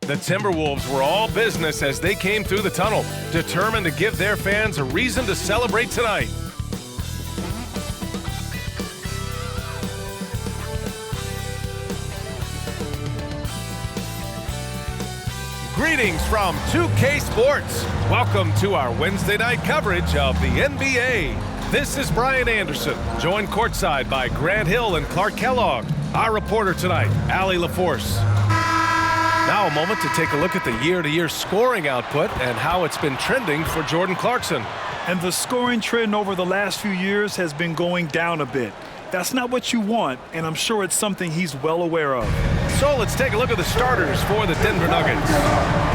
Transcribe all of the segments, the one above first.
The Timberwolves were all business as they came through the tunnel, determined to give their fans a reason to celebrate tonight. Greetings from 2K Sports. Welcome to our Wednesday night coverage of the NBA. This is Brian Anderson, joined courtside by Grant Hill and Clark Kellogg. Our reporter tonight, Allie LaForce. Now a moment to take a look at the year-to-year scoring output and how it's been trending for Jordan Clarkson. And the scoring trend over the last few years has been going down a bit. That's not what you want, and I'm sure it's something he's well aware of. So let's take a look at the starters for the Denver Nuggets.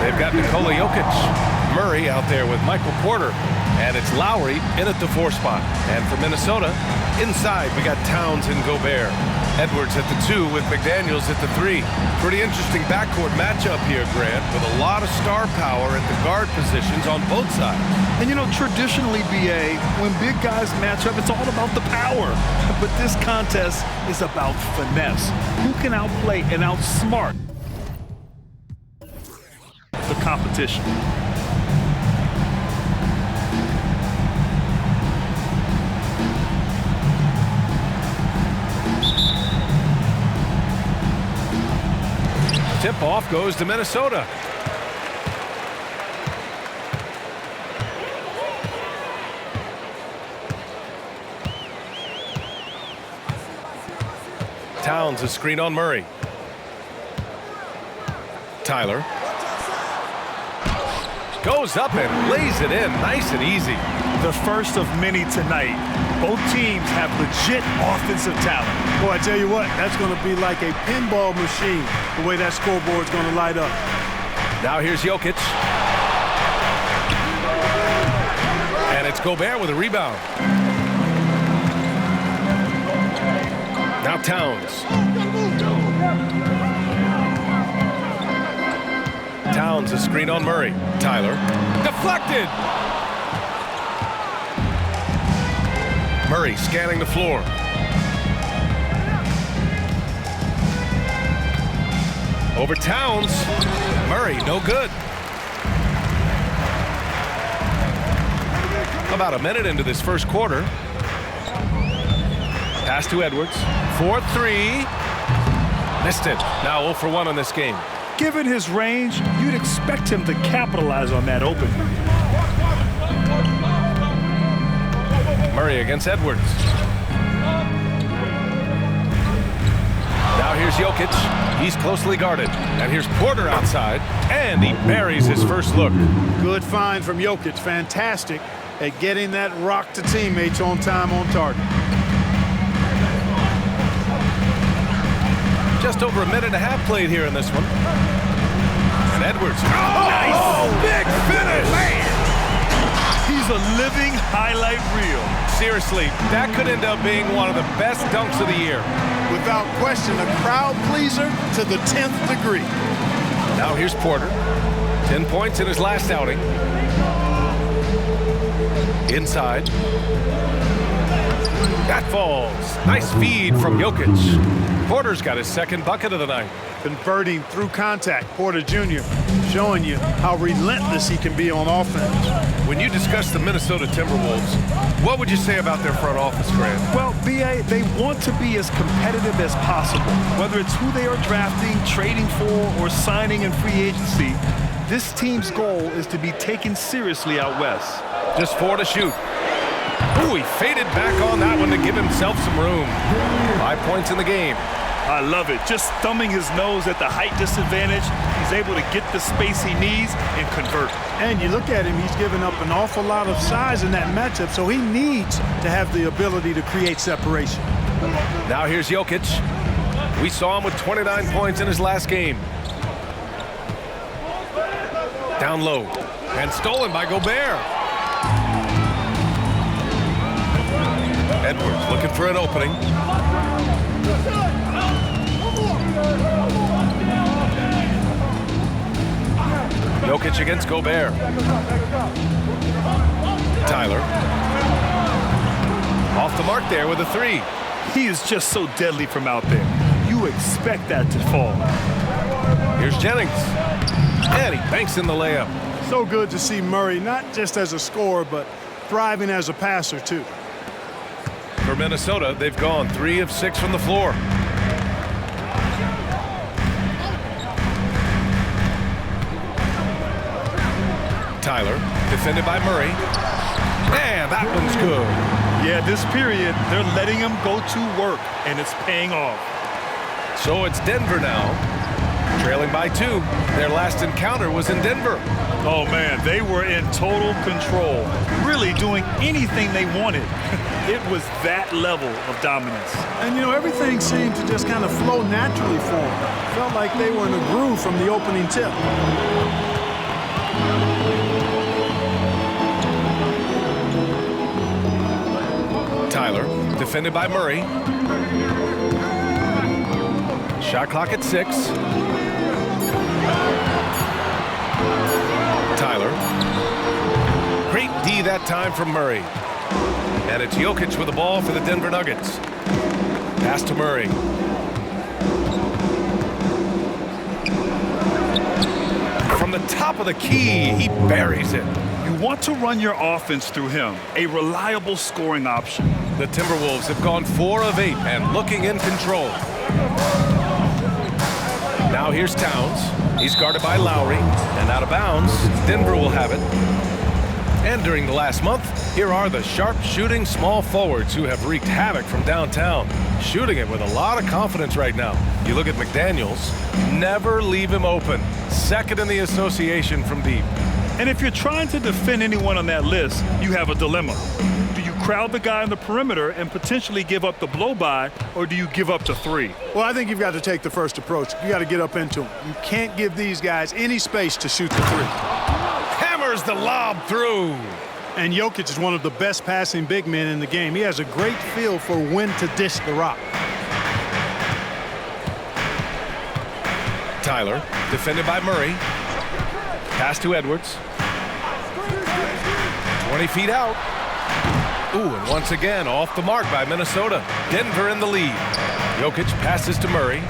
They've got Nikola Jokic, Murray out there with Michael Porter, and it's Lowry in at the 4 spot. And for Minnesota, inside we got Towns and Gobert. Edwards at the 2 with McDaniels at the 3. Pretty interesting backcourt matchup here, Grant, with a lot of star power at the guard positions on both sides. And you know, traditionally, BA, when big guys match up, it's all about the power. But this contest is about finesse. Who can outplay and outsmart the competition? Tip-off goes to Minnesota. Towns a screen on Murray. Tyler. Goes up and lays it in nice and easy. The first of many tonight. Both teams have legit offensive talent. Boy, I tell you what, that's going to be like a pinball machine, the way that scoreboard's going to light up. Now here's Jokic. And it's Gobert with a rebound. Now Towns. Towns a screen on Murray. Tyler. Deflected! Murray scanning the floor. Over Towns. Murray, no good. About a minute into this first quarter. Pass to Edwards. 4-3. Missed it. Now 0 for 1 on this game. Given his range, you'd expect him to capitalize on that opening. Murray against Edwards. Now here's Jokic. He's closely guarded. And here's Porter outside. And he buries his first look. Good find from Jokic. Fantastic at getting that rock to teammates on time, on target. Just over a minute and a half played here in this one. And Edwards. Oh, nice! Big finish! Man. He's a living highlight reel. Seriously, that could end up being one of the best dunks of the year. Without question, a crowd pleaser to the 10th degree. Now here's Porter. 10 points in his last outing. Inside. That falls. Nice feed from Jokic. Porter's got his second bucket of the night. Converting through contact. Porter Jr. showing you how relentless he can be on offense. When you discuss the Minnesota Timberwolves, what would you say about their front office, Grant? Well, BA, they want to be as competitive as possible. Whether it's who they are drafting, trading for, or signing in free agency, this team's goal is to be taken seriously out west. Just 4 to shoot. Ooh, he faded back on that one to give himself some room. 5 points in the game. I love it. Just thumbing his nose at the height disadvantage, he's able to get the space he needs and convert. And you look at him, he's given up an awful lot of size in that matchup, so he needs to have the ability to create separation. Now here's Jokic. We saw him with 29 points in his last game. Down low. And stolen by Gobert. Edwards looking for an opening. Jokic against Gobert. Tyler. Off the mark there with a 3. He is just so deadly from out there. You You expect that to fall. Here's Jennings. And he banks in the layup. So good to see Murray, not just as a scorer, but thriving as a passer, too. For Minnesota, they've gone 3 of 6 from the floor. Tyler, defended by Murray. And that one's good. Yeah, this period, they're letting him go to work, and it's paying off. So it's Denver now, trailing by 2. Their last encounter was in Denver. Oh, man, they were in total control, really doing anything they wanted. It was that level of dominance. And, you know, everything seemed to just kind of flow naturally for them. Felt like they were in a groove from the opening tip. Tyler, defended by Murray. Shot clock at 6. Tyler. Great D that time from Murray. And it's Jokic with the ball for the Denver Nuggets. Pass to Murray. From the top of the key, he buries it. You want to run your offense through him, a reliable scoring option. The Timberwolves have gone 4 of 8 and looking in control. Now here's Towns. He's guarded by Lowry and out of bounds. Denver will have it. And during the last month, here are the sharp-shooting small forwards who have wreaked havoc from downtown, shooting it with a lot of confidence right now. You look at McDaniels, never leave him open. Second in the association from deep. And if you're trying to defend anyone on that list, you have a dilemma. Do you crowd the guy on the perimeter and potentially give up the blow-by, or do you give up to 3? Well, I think you've got to take the first approach. You got to get up into them. You can't give these guys any space to shoot the 3. Hammers the lob through. And Jokic is one of the best passing big men in the game. He has a great feel for when to dish the rock. Tyler, defended by Murray. Pass to Edwards. 20 feet out. Ooh, and once again, off the mark by Minnesota. Denver in the lead. Jokic passes to Murray.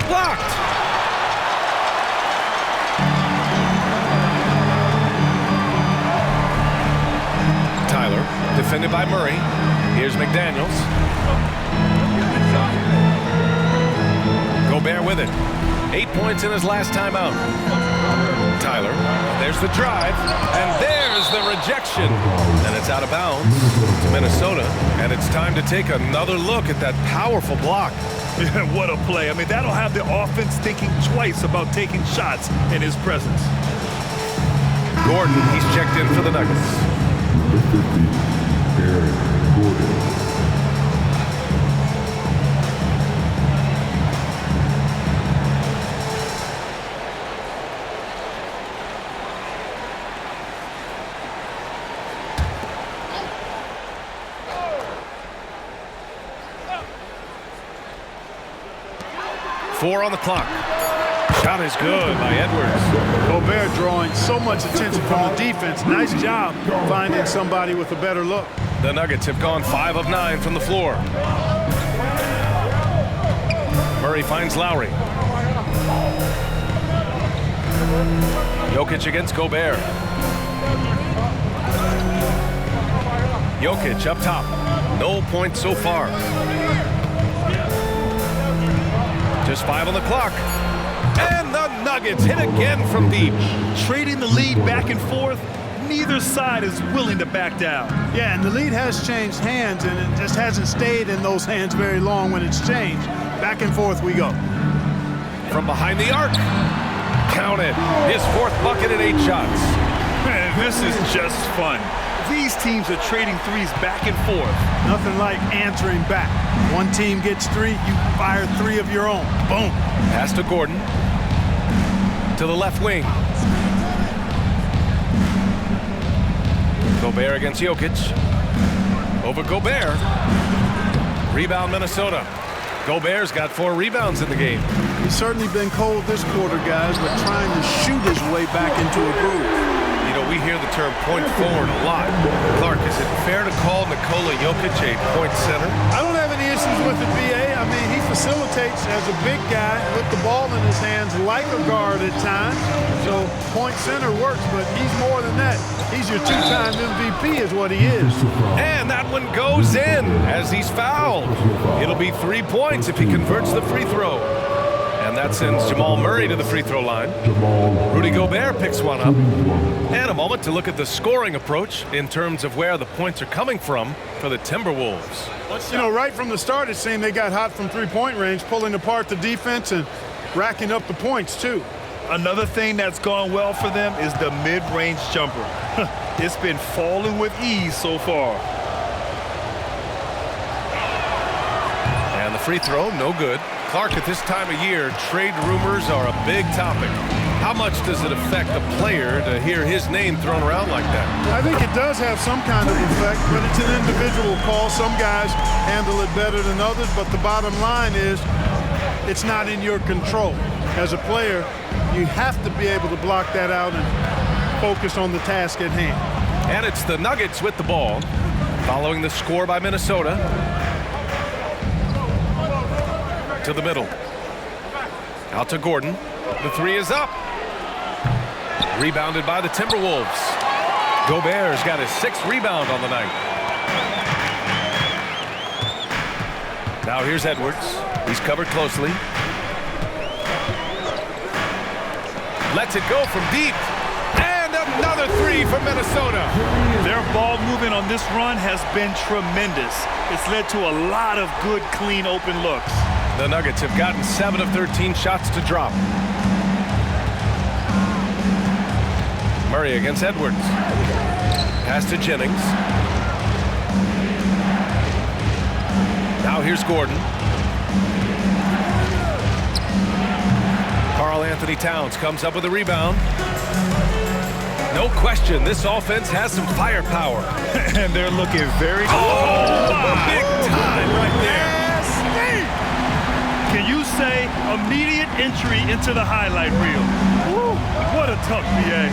Blocked! Tyler, defended by Murray. Here's McDaniels. Gobert with it. 8 points in his last time out. Tyler, there's the drive, and there's the rejection. And it's out of bounds to Minnesota, and it's time to take another look at that powerful block. What a play. I mean, that'll have the offense thinking twice about taking shots in his presence. Gordon, he's checked in for the Nuggets. Gordon. 4 on the clock. Shot is good by Edwards. Gobert drawing so much attention from the defense. Nice job finding somebody with a better look. The Nuggets have gone 5 of 9 from the floor. Murray finds Lowry. Jokic against Gobert. Jokic up top. No points so far. Just 5 on the clock. And the Nuggets hit again from deep. Trading the lead back and forth, neither side is willing to back down. Yeah, and the lead has changed hands, and it just hasn't stayed in those hands very long when it's changed. Back and forth we go. From behind the arc. Count it. His 4th bucket at 8 shots. Man, this is just fun. These teams are trading threes back and forth. Nothing like answering back. One team gets 3, you fire 3 of your own. Boom. Pass to Gordon. To the left wing. Gobert against Jokic. Over Gobert. Rebound Minnesota. Gobert's got 4 rebounds in the game. He's certainly been cold this quarter, guys, but trying to shoot his way back into a groove. You know, we hear the term point forward a lot. Clark, is it fair to call Nikola Jokic a point center? I don't have any issues with it, BA. I mean, he facilitates as a big guy with the ball in his hands like a guard at times. So point center works, but he's more than that. He's your two-time MVP is what he is. And that one goes in as he's fouled. It'll be 3 points if he converts the free throw. And that sends Jamal Murray to the free throw line. Rudy Gobert picks one up. And a moment to look at the scoring approach in terms of where the points are coming from for the Timberwolves. You know, right from the start, it seemed they got hot from three-point range, pulling apart the defense and racking up the points, too. Another thing that's gone well for them is the mid-range jumper. It's been falling with ease so far. And the free throw, no good. Clark, at this time of year, trade rumors are a big topic. How much does it affect a player to hear his name thrown around like that? I think it does have some kind of effect, but it's an individual call. Some guys handle it better than others, but the bottom line is it's not in your control. As a player, you have to be able to block that out and focus on the task at hand. And it's the Nuggets with the ball, following the score by Minnesota. To the middle. Out to Gordon. The three is up. Rebounded by the Timberwolves. Gobert's got his 6th rebound on the night. Now here's Edwards. He's covered closely. Lets it go from deep. And another three for Minnesota. Their ball movement on this run has been tremendous. It's led to a lot of good, clean, open looks. The Nuggets have gotten 7 of 13 shots to drop. Murray against Edwards. Pass to Jennings. Now here's Gordon. Karl Anthony Towns comes up with a rebound. No question, this offense has some firepower. And they're looking very good. Big time right there. Can you say immediate entry into the highlight reel? Woo, what a tough BA.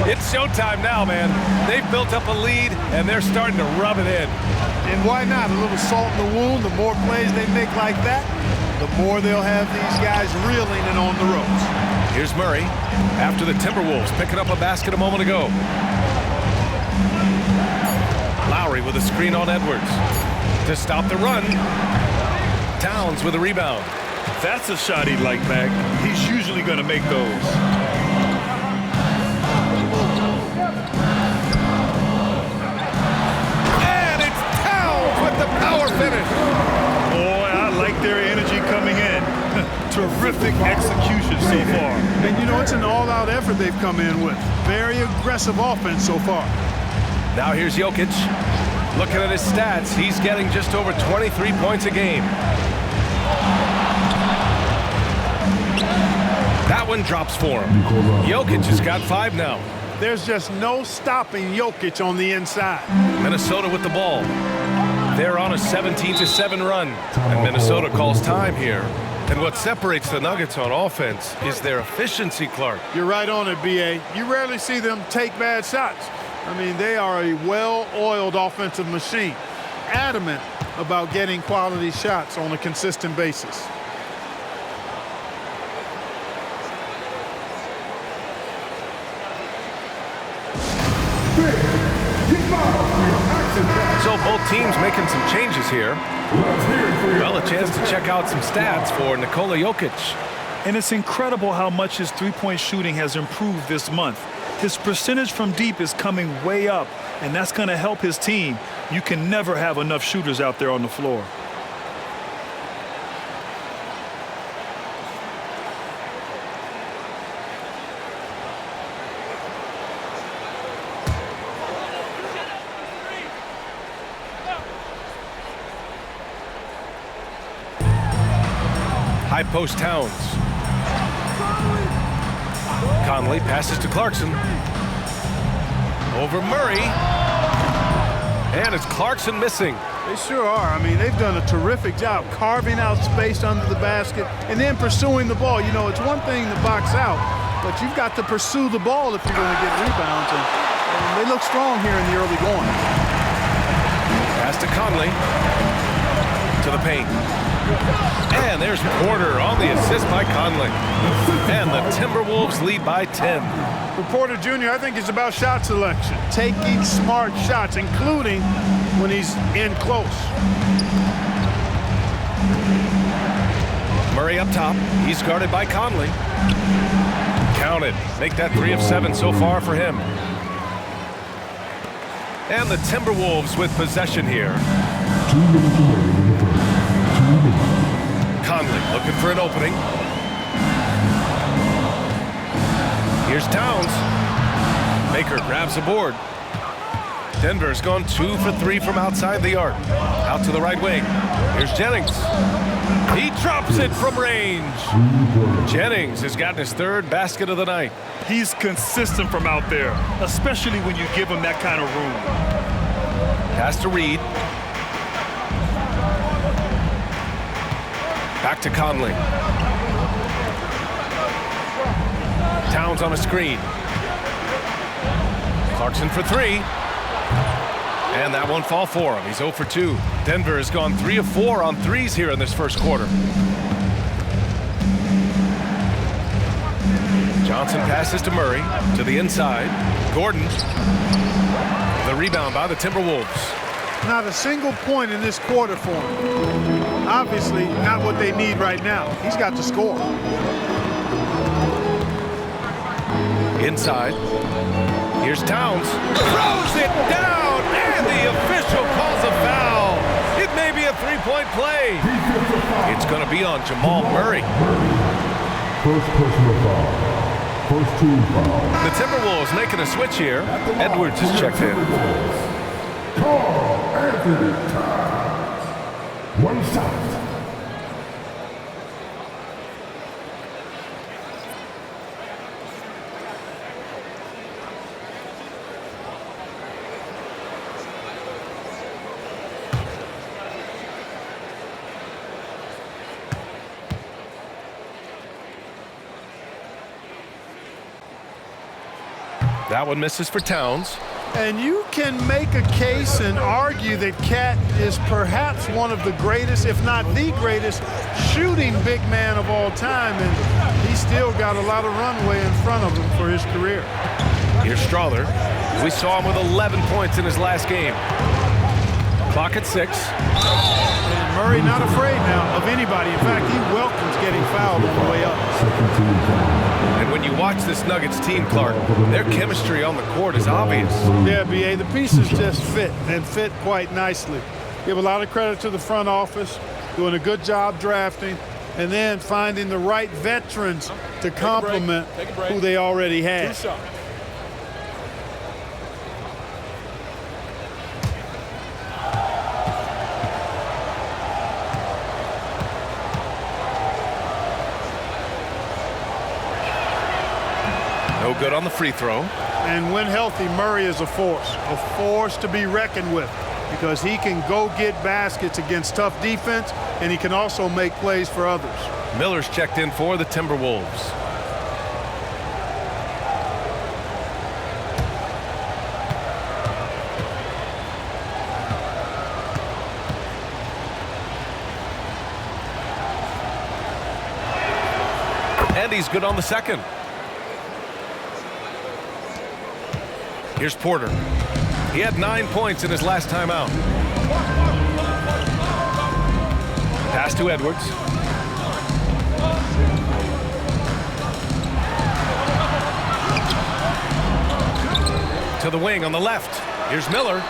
It's showtime now, man. They've built up a lead, and they're starting to rub it in. And why not? A little salt in the wound. The more plays they make like that, the more they'll have these guys reeling and on the ropes. Here's Murray after the Timberwolves picking up a basket a moment ago. Lowry with a screen on Edwards to stop the run. Towns with a rebound. That's a shot he'd like back. He's usually going to make those. And it's Towns with the power finish. Boy, I like their energy coming in. Terrific execution so far. And you know, it's an all-out effort they've come in with. Very aggressive offense so far. Now here's Jokic. Looking at his stats, he's getting just over 23 points a game. That one drops for him. Jokic has got 5 now. There's just no stopping Jokic on the inside. Minnesota with the ball. They're on a 17-7 run, and Minnesota calls time here. And what separates the Nuggets on offense is their efficiency, Clark. You're right on it, B.A. You rarely see them take bad shots. I mean, they are a well-oiled offensive machine, adamant about getting quality shots on a consistent basis. So both teams making some changes here. Well, a chance to check out some stats for Nikola Jokic. And it's incredible how much his three-point shooting has improved this month. His percentage from deep is coming way up, and that's going to help his team. You can never have enough shooters out there on the floor. High post Towns. Conley passes to Clarkson. Over Murray. And it's Clarkson missing. They sure are. I mean, they've done a terrific job carving out space under the basket and then pursuing the ball. You know, it's one thing to box out, but you've got to pursue the ball if you're going to get rebounds. And they look strong here in the early going. Pass to Conley. To the paint. And there's Porter on the assist by Conley. And the Timberwolves lead by 10. For Porter Jr., I think it's about shot selection. Taking smart shots, including when he's in close. Murray up top. He's guarded by Conley. Counted. Make that 3 of 7 so far for him. And the Timberwolves with possession here. 2 minutes away in the first. 2 minutes. Conley looking for an opening. Here's Towns. Baker grabs the board. Denver's gone 2 for 3 from outside the arc. Out to the right wing. Here's Jennings. He drops it from range. Jennings has gotten his 3rd basket of the night. He's consistent from out there, especially when you give him that kind of room. Pass to Reed. Back to Conley. Towns on a screen. Clarkson for 3. And that won't fall for him. He's 0 for 2. Denver has gone 3 of 4 on threes here in this first quarter. Johnson passes to Murray. To the inside. Gordon. The rebound by the Timberwolves. Not a single point in this quarter for him. Obviously, not what they need right now. He's got to score. Inside. Here's Towns. Throws it down, and the official calls a foul. It may be a 3-point play. It's going to be on Jamal Murray. First personal foul. First team foul. The Timberwolves making a switch here. Edwards has checked in. Carl Anthony Towns. 1 shot. That one misses for Towns. And you can make a case and argue that Cat is perhaps one of the greatest, if not the greatest, shooting big man of all time. And he's still got a lot of runway in front of him for his career. Here's Strother. We saw him with 11 points in his last game. Clock at 6. And Murray not afraid now of anybody. In fact, he welcomes getting fouled on the way up. Second team foul. And when you watch this Nuggets team, Clark, their chemistry on the court is obvious. Yeah, B.A., the pieces just fit, and fit quite nicely. Give a lot of credit to the front office, doing a good job drafting, and then finding the right veterans to complement who they already had. No good on the free throw. And when healthy, Murray is a force to be reckoned with, because he can go get baskets against tough defense, and he can also make plays for others. Miller's checked in for the Timberwolves. And he's good on the second. Here's Porter. He had 9 points in his last time out. Pass to Edwards. To the wing on the left. Here's Miller.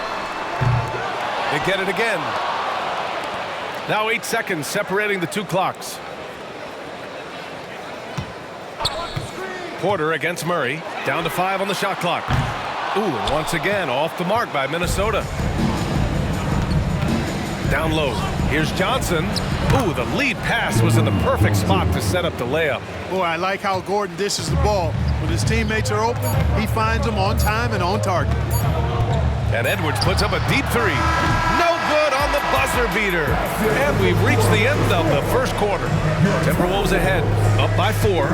They get it again. Now 8 seconds separating the 2 clocks. Porter against Murray. Down to 5 on the shot clock. Ooh, and once again, off the mark by Minnesota. Down low. Here's Johnson. Ooh, the lead pass was in the perfect spot to set up the layup. Boy, I like how Gordon dishes the ball. When his teammates are open, he finds them on time and on target. And Edwards puts up a deep 3. No good on the buzzer. buzzer beater. And we've reached the end of the first quarter. Timberwolves ahead, up by 4.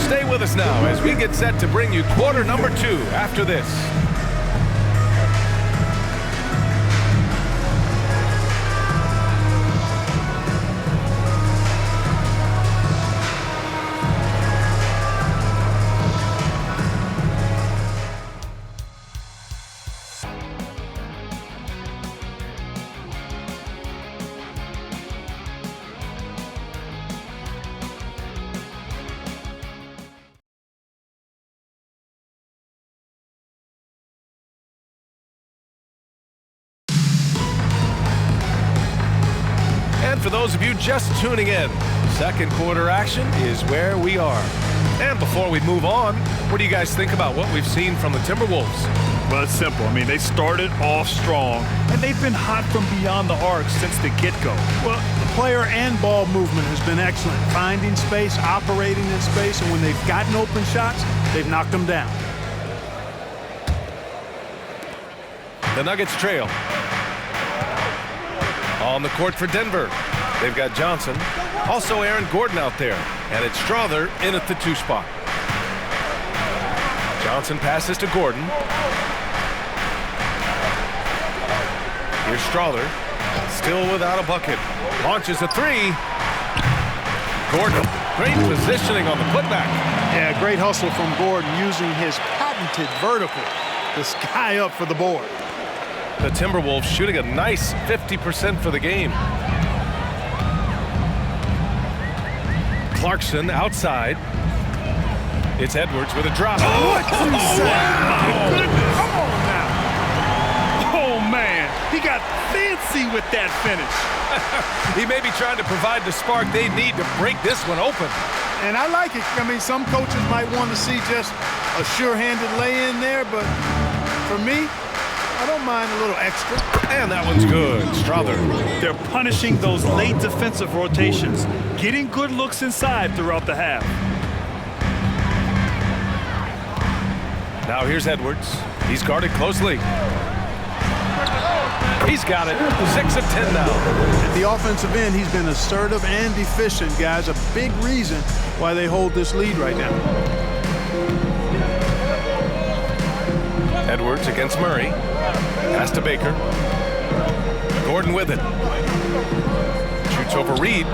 Stay with us now as we get set to bring you quarter number 2 after this. And for those of you just tuning in, second quarter action is where we are. And before we move on, what do you guys think about what we've seen from the Timberwolves? Well, it's simple. I mean, they started off strong, and they've been hot from beyond the arc since the get-go. Well, the player and ball movement has been excellent. Finding space, operating in space, and when they've gotten open shots, they've knocked them down. The Nuggets trail. On the court for Denver, they've got Johnson. Also Aaron Gordon out there. And it's Strother in at the 2 spot. Johnson passes to Gordon. Here's Strother. Still without a bucket. Launches a 3. Gordon, great positioning on the putback. Yeah, great hustle from Gordon using his patented vertical to sky up for the board. The Timberwolves shooting a nice 50% for the game. Clarkson outside. It's Edwards with a drop. Oh, what you say? My goodness. Come on now. Oh, man. He got fancy with that finish. He may be trying to provide the spark they need to break this one open. And I like it. I mean, some coaches might want to see just a sure-handed lay-in there, but for me, I don't mind a little extra. And that one's good. Strother. They're punishing those late defensive rotations, getting good looks inside throughout the half. Now here's Edwards. He's guarded closely. He's got it. 6 of 10 now. At the offensive end, he's been assertive and efficient, guys. A big reason why they hold this lead right now. Edwards against Murray. Pass to Baker. Gordon with it. Shoots over Reed.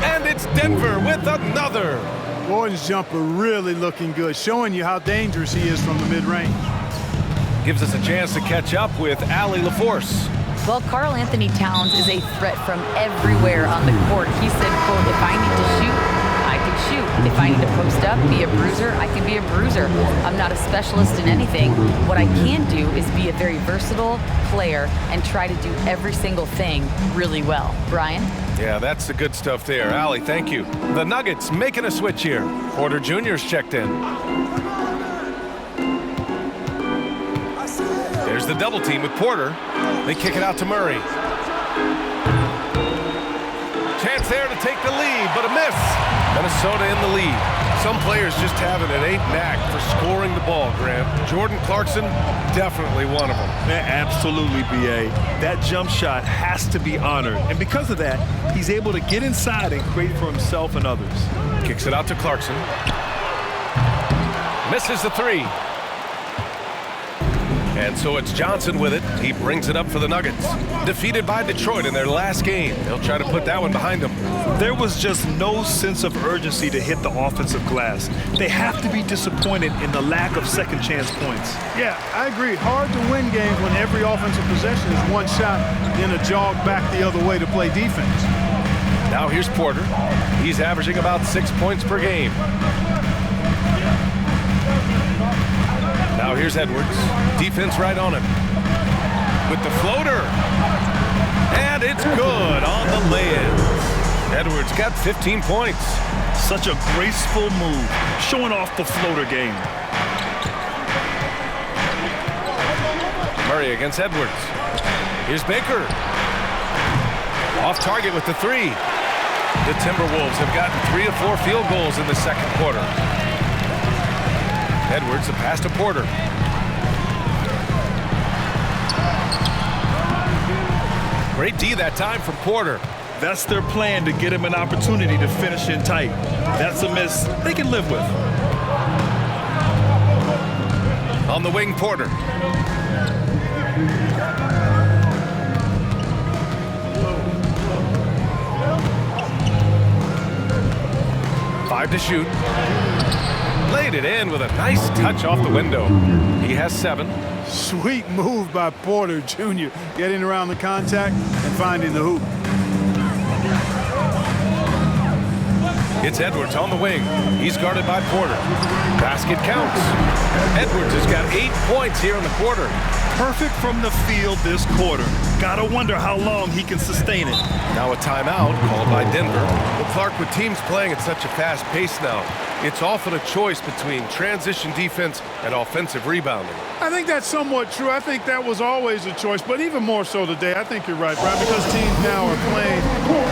And it's Denver with another. Gordon's jumper really looking good, showing you how dangerous he is from the mid-range. Gives us a chance to catch up with Allie LaForce. Well, Karl Anthony Towns is a threat from everywhere on the court. He said, quote, if I need to shoot, I can shoot. If I need to post up, be a bruiser, I can be a bruiser. I'm not a specialist in anything. What I can do is be a very versatile player and try to do every single thing really well. Brian? Yeah, that's the good stuff there. Allie, thank you. The Nuggets making a switch here. Porter Jr.'s checked in. There's the double team with Porter. They kick it out to Murray. Chance there to take the lead, but a miss. Minnesota in the lead. Some players just have an innate knack for scoring the ball, Grant. Jordan Clarkson, definitely one of them. Absolutely, B.A. That jump shot has to be honored. And because of that, he's able to get inside and create for himself and others. Kicks it out to Clarkson. Misses the 3. And so it's Johnson with it. He brings it up for the Nuggets. Defeated by Detroit in their last game. They'll try to put that one behind them. There was just no sense of urgency to hit the offensive glass. They have to be disappointed in the lack of second chance points. Yeah, I agree. Hard to win games when every offensive possession is one shot, then a jog back the other way to play defense. Now here's Porter. He's averaging about 6 points per game. Now here's Edwards. Defense right on him. With the floater. And it's good on the lay-in. Edwards got 15 points. Such a graceful move, showing off the floater game. Murray against Edwards. Here's Baker. Off target with the 3. The Timberwolves have gotten 3 of 4 field goals in the second quarter. Edwards, the pass to Porter. Great D that time from Porter. That's their plan, to get him an opportunity to finish in tight. That's a miss they can live with. On the wing, Porter. Five to shoot. Laid it in with a nice touch off the window. He has 7. Sweet move by Porter Jr. getting around the contact and finding the hoop. It's Edwards on the wing. He's guarded by Porter. Basket counts. Edwards has got 8 points here in the quarter. Perfect from the field this quarter. Gotta wonder how long he can sustain it. Now a timeout called by Denver. Well, Clark, with teams playing at such a fast pace now, it's often a choice between transition defense and offensive rebounding. I think that's somewhat true. I think that was always a choice, but even more so today. I think you're right, Brian, because teams now are playing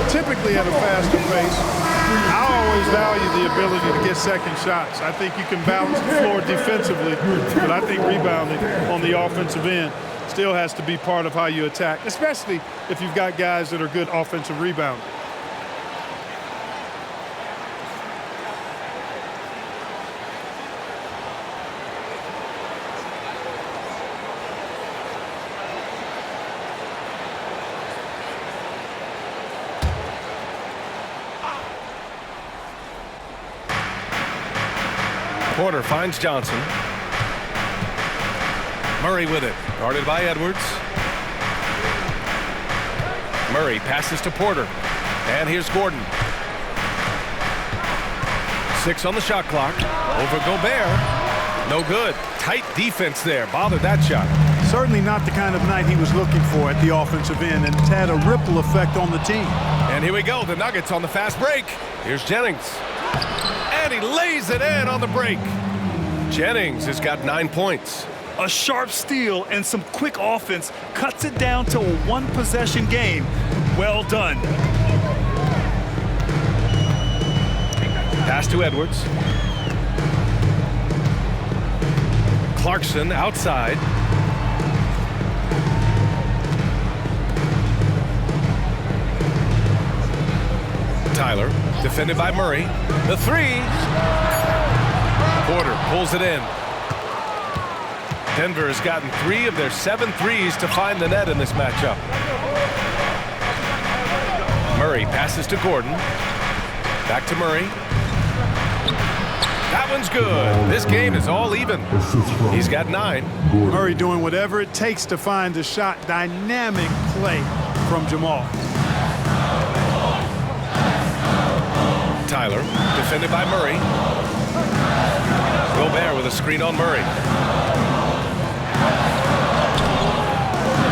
typically at a faster pace. I always value the ability to get second shots. I think you can balance the floor defensively, but I think rebounding on the offensive end still has to be part of how you attack, especially if you've got guys that are good offensive rebounders. Porter finds Johnson. Murray with it, guarded by Edwards. Murray passes to Porter. And here's Gordon. 6 on the shot clock. Over Gobert. No good. Tight defense there. Bothered that shot. Certainly not the kind of night he was looking for at the offensive end, and it's had a ripple effect on the team. And here we go. The Nuggets on the fast break. Here's Jennings. And he lays it in on the break. Jennings has got 9 points. A sharp steal and some quick offense cuts it down to a one-possession game. Well done. Pass to Edwards. Clarkson outside. Tyler, defended by Murray. The 3. Porter pulls it in. Denver has gotten 3 of their 7 threes to find the net in this matchup. Murray passes to Gordon. Back to Murray. That one's good. This game is all even. He's got 9. Murray doing whatever it takes to find a shot. Dynamic play from Jamal. Tyler, defended by Murray. Gobert with a screen on Murray.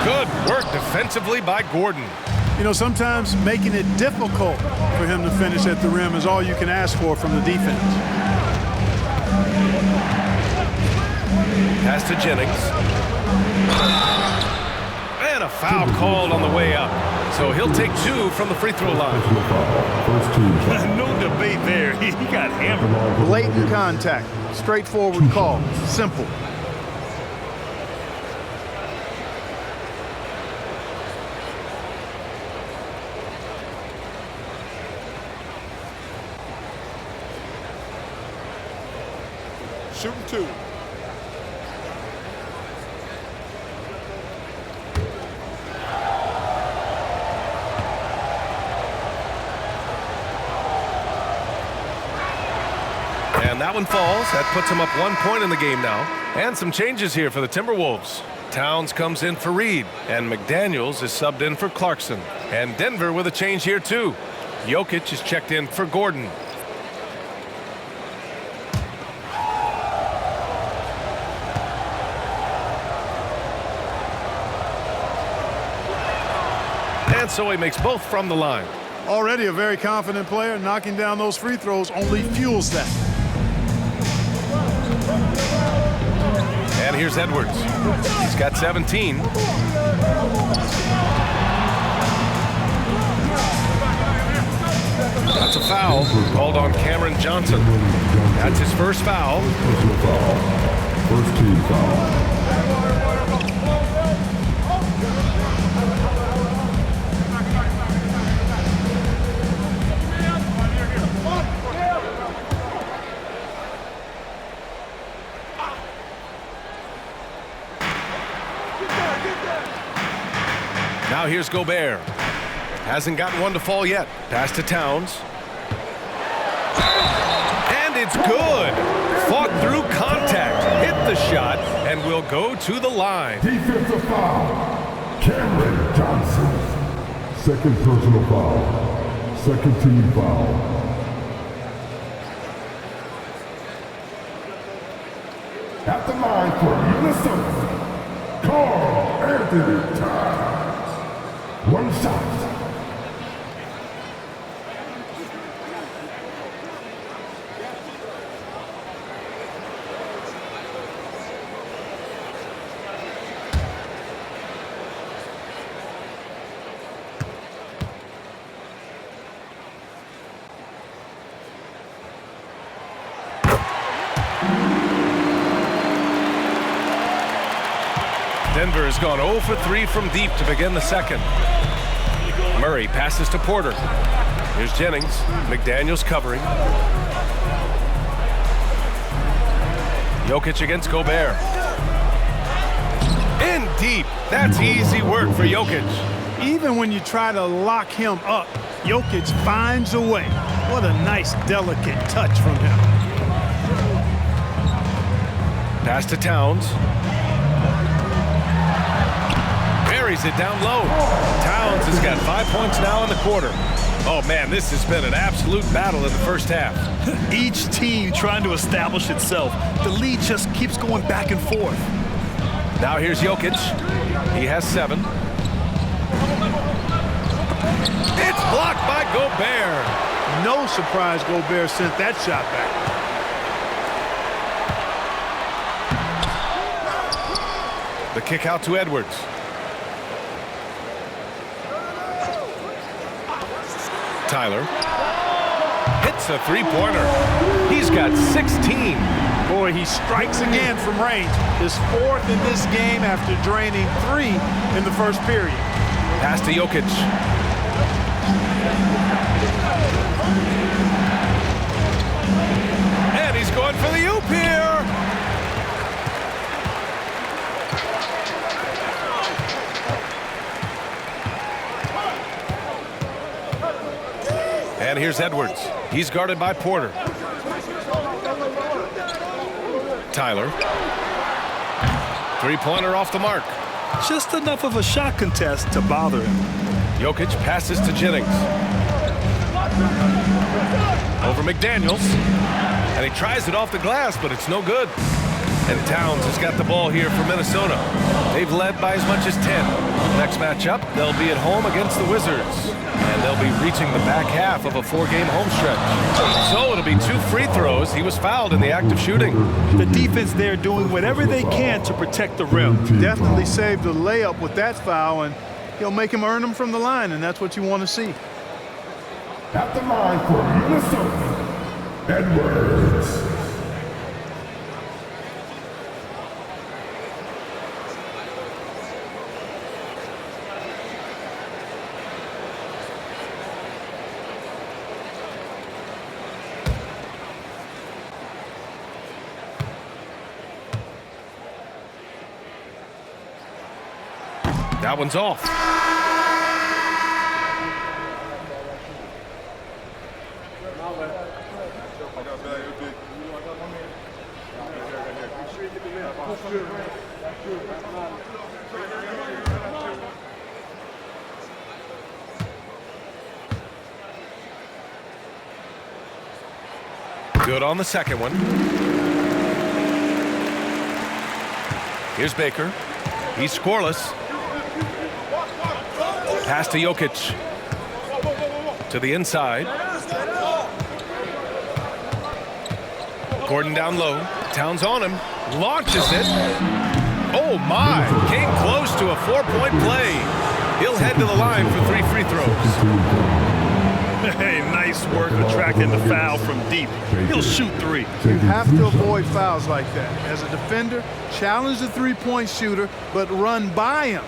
Good work defensively by Gordon. You know, sometimes making it difficult for him to finish at the rim is all you can ask for from the defense. Pass to Jennings. And a foul called on the way up. So he'll take 2 from the free throw line. No debate there. He got hammered. Blatant contact. Straightforward call. Simple. Shooting 2. And that one falls. That puts him up 1 point in the game now. And some changes here for the Timberwolves. Towns comes in for Reed, and McDaniels is subbed in for Clarkson. And Denver with a change here too. Jokic is checked in for Gordon. And so he makes both from the line. Already a very confident player. Knocking down those free throws only fuels that. And here's Edwards. He's got 17. That's a foul called on Cameron Johnson. That's his first foul. First team foul. here's Gobert. Hasn't gotten one to fall yet. Pass to Towns. And it's good. Fought through contact. Hit the shot and will go to the line. Defensive foul. Cameron Johnson. Second personal foul. Second team foul. At the line for Minnesota, Carl Anthony Towns. One shot. Denver has gone 0 for 3 from deep to begin the second. Murray passes to Porter. Here's Jennings. McDaniels covering. Jokic against Gobert. In deep. That's easy work for Jokic. Even when you try to lock him up, Jokic finds a way. What a nice, delicate touch from him. Pass to Towns. Buries it down low. Towns has got 5 points now in the quarter. Oh man, this has been an absolute battle in the first half. Each team trying to establish itself. The lead just keeps going back and forth. Now here's Jokic. He has 7. It's blocked by Gobert. No surprise Gobert sent that shot back. The kick out to Edwards. Tyler hits a three-pointer. He's got 16. Boy, he strikes again from range. His 4th in this game after draining 3 in the first period. Pass to Jokic. And he's going for the oop here. And here's Edwards. He's guarded by Porter. Tyler. Three-pointer off the mark. Just enough of a shot contest to bother him. Jokic passes to Jennings. Over McDaniels. And he tries it off the glass, but it's no good. And Towns has got the ball here for Minnesota. They've led by as much as 10. Next matchup, they'll be at home against the Wizards. And they'll be reaching the back half of a 4-game home stretch. So it'll be 2 free throws. He was fouled in the act of shooting. The defense there doing whatever they can to protect the rim. Definitely saved a layup with that foul, and he'll make him earn them from the line, and that's what you want to see. At the line for Minnesota, Edwards. That one's off. Good on the second one. Here's Baker. He's scoreless. Pass to Jokic. To the inside. Gordon down low. Towns on him. Launches it. Oh my! Came close to a 4-point play. He'll head to the line for 3 free throws. Hey, nice work attracting the foul from deep. He'll shoot 3. You have to avoid fouls like that. As a defender, challenge the three-point shooter, but run by him,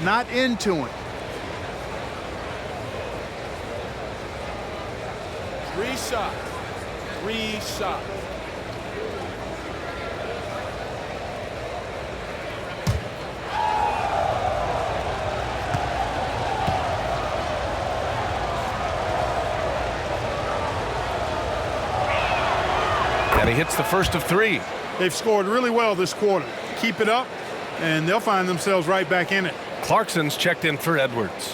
not into him. 3 shots. 3 shots. And he hits the first of 3. They've scored really well this quarter. Keep it up, and they'll find themselves right back in it. Clarkson's checked in for Edwards.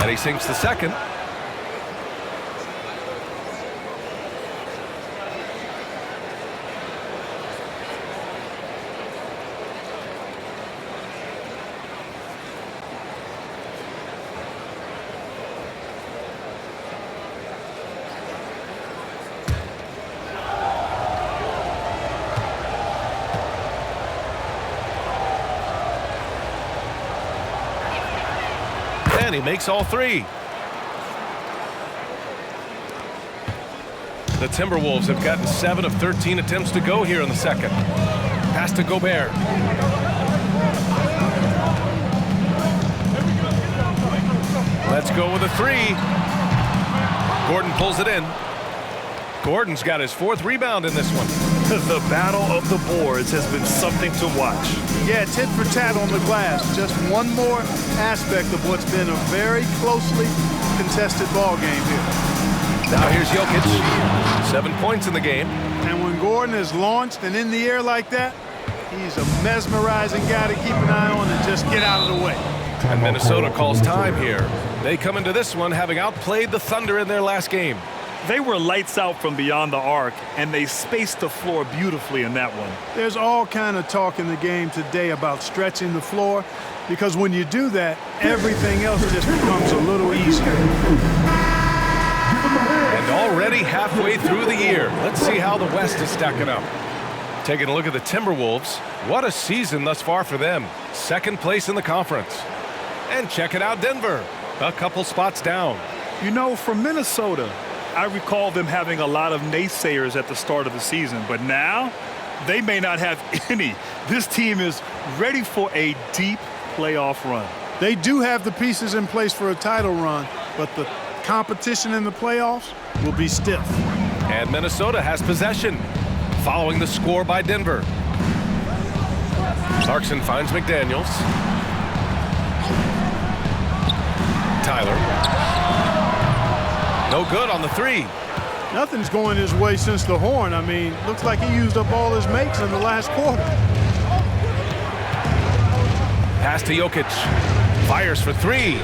And he sinks the second. And he makes all 3. The Timberwolves have gotten 7 of 13 attempts to go here in the second. Pass to Gobert. Let's go with a 3. Gordon pulls it in. Gordon's got his 4th rebound in this one. The battle of the boards has been something to watch. Yeah, tit for tat on the glass. Just one more aspect of what's been a very closely contested ball game here. Now here's Jokic. 7 points in the game. And when Gordon is launched and in the air like that, he's a mesmerizing guy to keep an eye on and just get out of the way. And Minnesota calls time here. They come into this one having outplayed the Thunder in their last game. They were lights out from beyond the arc, and they spaced the floor beautifully in that one. There's all kind of talk in the game today about stretching the floor, because when you do that, everything else just becomes a little easier. And already halfway through the year, let's see how the West is stacking up. Taking a look at the Timberwolves, what a season thus far for them. 2nd place in the conference. And check it out, Denver, a couple spots down. You know, for Minnesota, I recall them having a lot of naysayers at the start of the season, but now they may not have any. This team is ready for a deep playoff run. They do have the pieces in place for a title run, but the competition in the playoffs will be stiff. And Minnesota has possession, following the score by Denver. Clarkson finds McDaniels. Tyler. No good on the 3. Nothing's going his way since the horn. I mean, looks like he used up all his makes in the last quarter. Pass to Jokic. Fires for 3.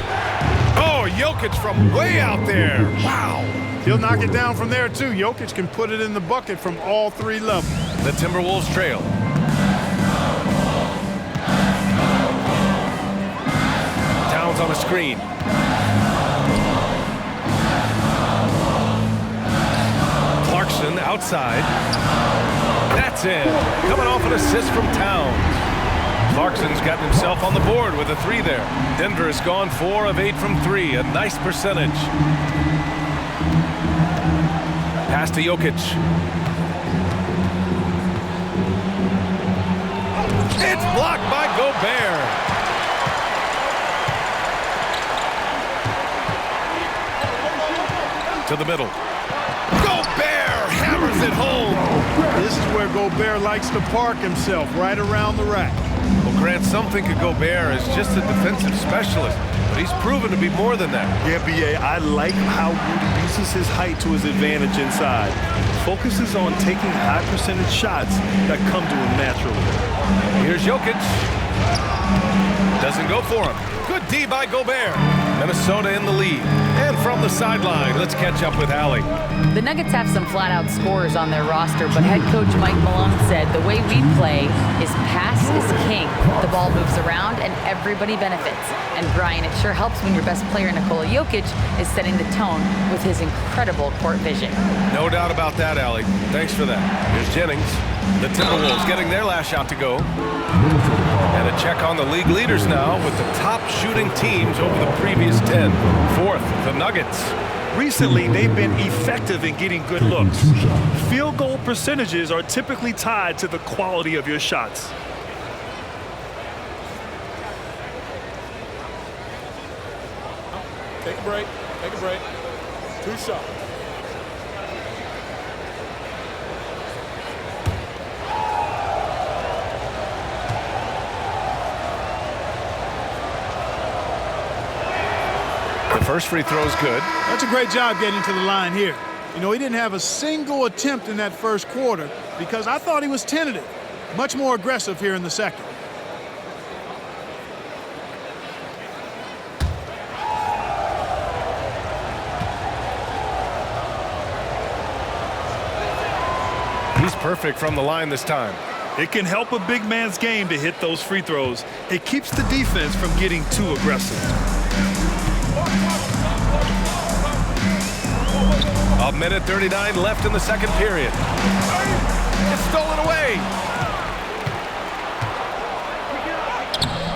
Oh, Jokic from way out there. Wow. He'll knock it down from there, too. Jokic can put it in the bucket from all 3 levels. The Timberwolves trail. Towns on a screen. Clarkson outside. That's in. Coming off an assist from Towns. Clarkson's gotten himself on the board with a 3 there. Denver has gone 4 of 8 from 3. A nice percentage. Pass to Jokic. It's blocked by Gobert. To the middle. Gobert hammers it home. This is where Gobert likes to park himself, right around the rack. Well, Grant, some think of Gobert as just a defensive specialist, but he's proven to be more than that. Yeah, B.A., I like how Rudy uses his height to his advantage inside. Focuses on taking high percentage shots that come to him naturally. Here's Jokic. Doesn't go for him. Good D by Gobert. Minnesota in the lead. And from the sideline, let's catch up with Allie. The Nuggets have some flat-out scorers on their roster, but head coach Mike Malone said the way we play is pass is king. The ball moves around and everybody benefits. And Brian, it sure helps when your best player, Nikola Jokic, is setting the tone with his incredible court vision. No doubt about that, Allie. Thanks for that. Here's Jennings. The Timberwolves getting their last shot to go. And a check on the league leaders now with the top shooting teams over the previous 10. 4th, the Nuggets. Recently, they've been effective in getting good looks. Field goal percentages are typically tied to the quality of your shots. Take a break. Take a break. 2 shots. The first free throw is good. That's a great job getting to the line here. You know, he didn't have a single attempt in that first quarter because I thought he was tentative. Much more aggressive here in the second. He's perfect from the line this time. It can help a big man's game to hit those free throws. It keeps the defense from getting too aggressive. A minute 39 left in the second period. It's stolen away.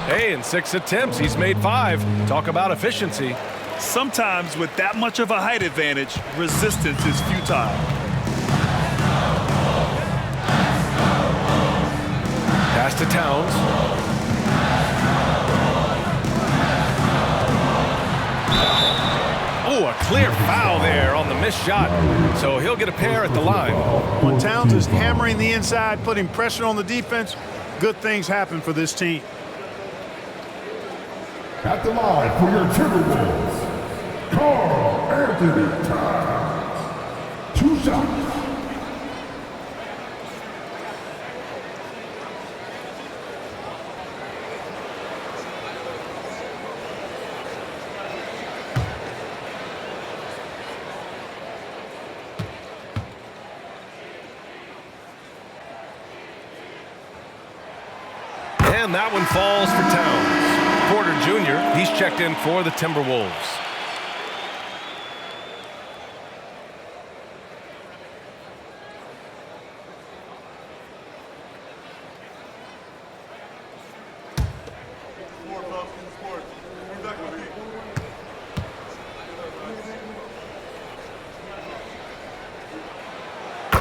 Hey, in 6 attempts, he's made 5. Talk about efficiency. Sometimes with that much of a height advantage, resistance is futile. Pass to Towns. Oh, a clear foul there on the missed shot. So he'll get a pair at the line. When Towns is hammering the inside, putting pressure on the defense, good things happen for this team. At the line for your Timberwolves, Carl Anthony Towns. 2 shots. And that one falls for Towns. Porter Jr., he's checked in for the Timberwolves.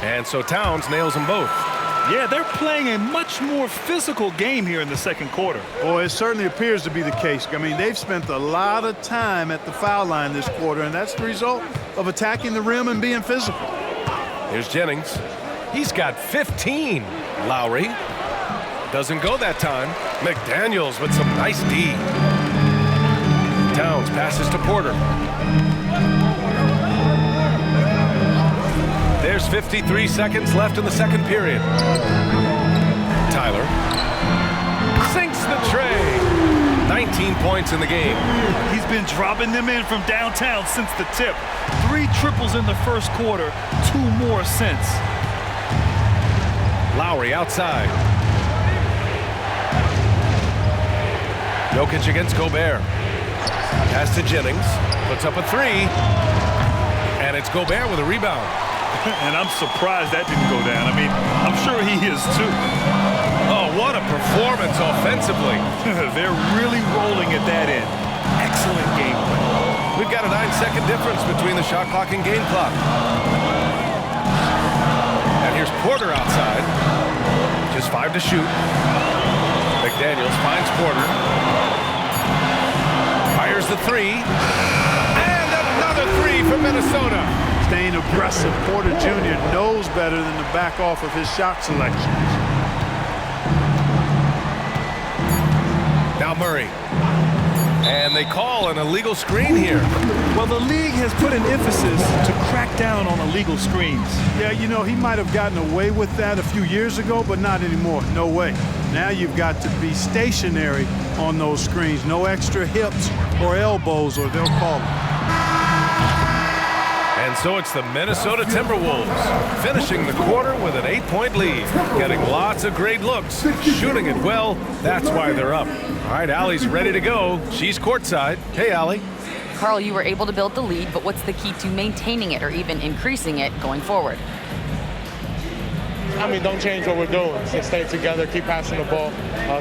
And so Towns nails them both. Yeah, they're playing a much more physical game here in the second quarter. Boy, it certainly appears to be the case. I mean, they've spent a lot of time at the foul line this quarter, and that's the result of attacking the rim and being physical. Here's Jennings. He's got 15. Lowry doesn't go that time. McDaniels with some nice D. Towns passes to Porter. There's 53 seconds left in the second period. Tyler sinks the tray. 19 points in the game. He's been dropping them in from downtown since the tip. 3 triples in the first quarter, 2 more since. Lowry outside. Jokic against Gobert. Pass to Jennings. Puts up a 3. And it's Gobert with a rebound. And I'm surprised that didn't go down. I mean, I'm sure he is too. Oh, what a performance offensively. They're really rolling at that end. Excellent game plan. We've got a 9-second difference between the shot clock and game clock. And here's Porter outside. Just 5 to shoot. McDaniels finds Porter. Fires the 3. And another 3 for Minnesota. Staying aggressive, Porter Jr. knows better than to back off of his shot selections. Now Murray. And they call an illegal screen here. Well, the league has put an emphasis to crack down on illegal screens. Yeah, you know, he might have gotten away with that a few years ago, but not anymore. No way. Now you've got to be stationary on those screens. No extra hips or elbows, or they'll call them. And so it's the Minnesota Timberwolves finishing the quarter with an 8-point lead, getting lots of great looks, shooting it well. That's why they're up. All right, Allie's ready to go. She's courtside. Hey, Allie. Carl, you were able to build the lead, but what's the key to maintaining it or even increasing it going forward? I mean, don't change what we're doing. Just stay together, keep passing the ball,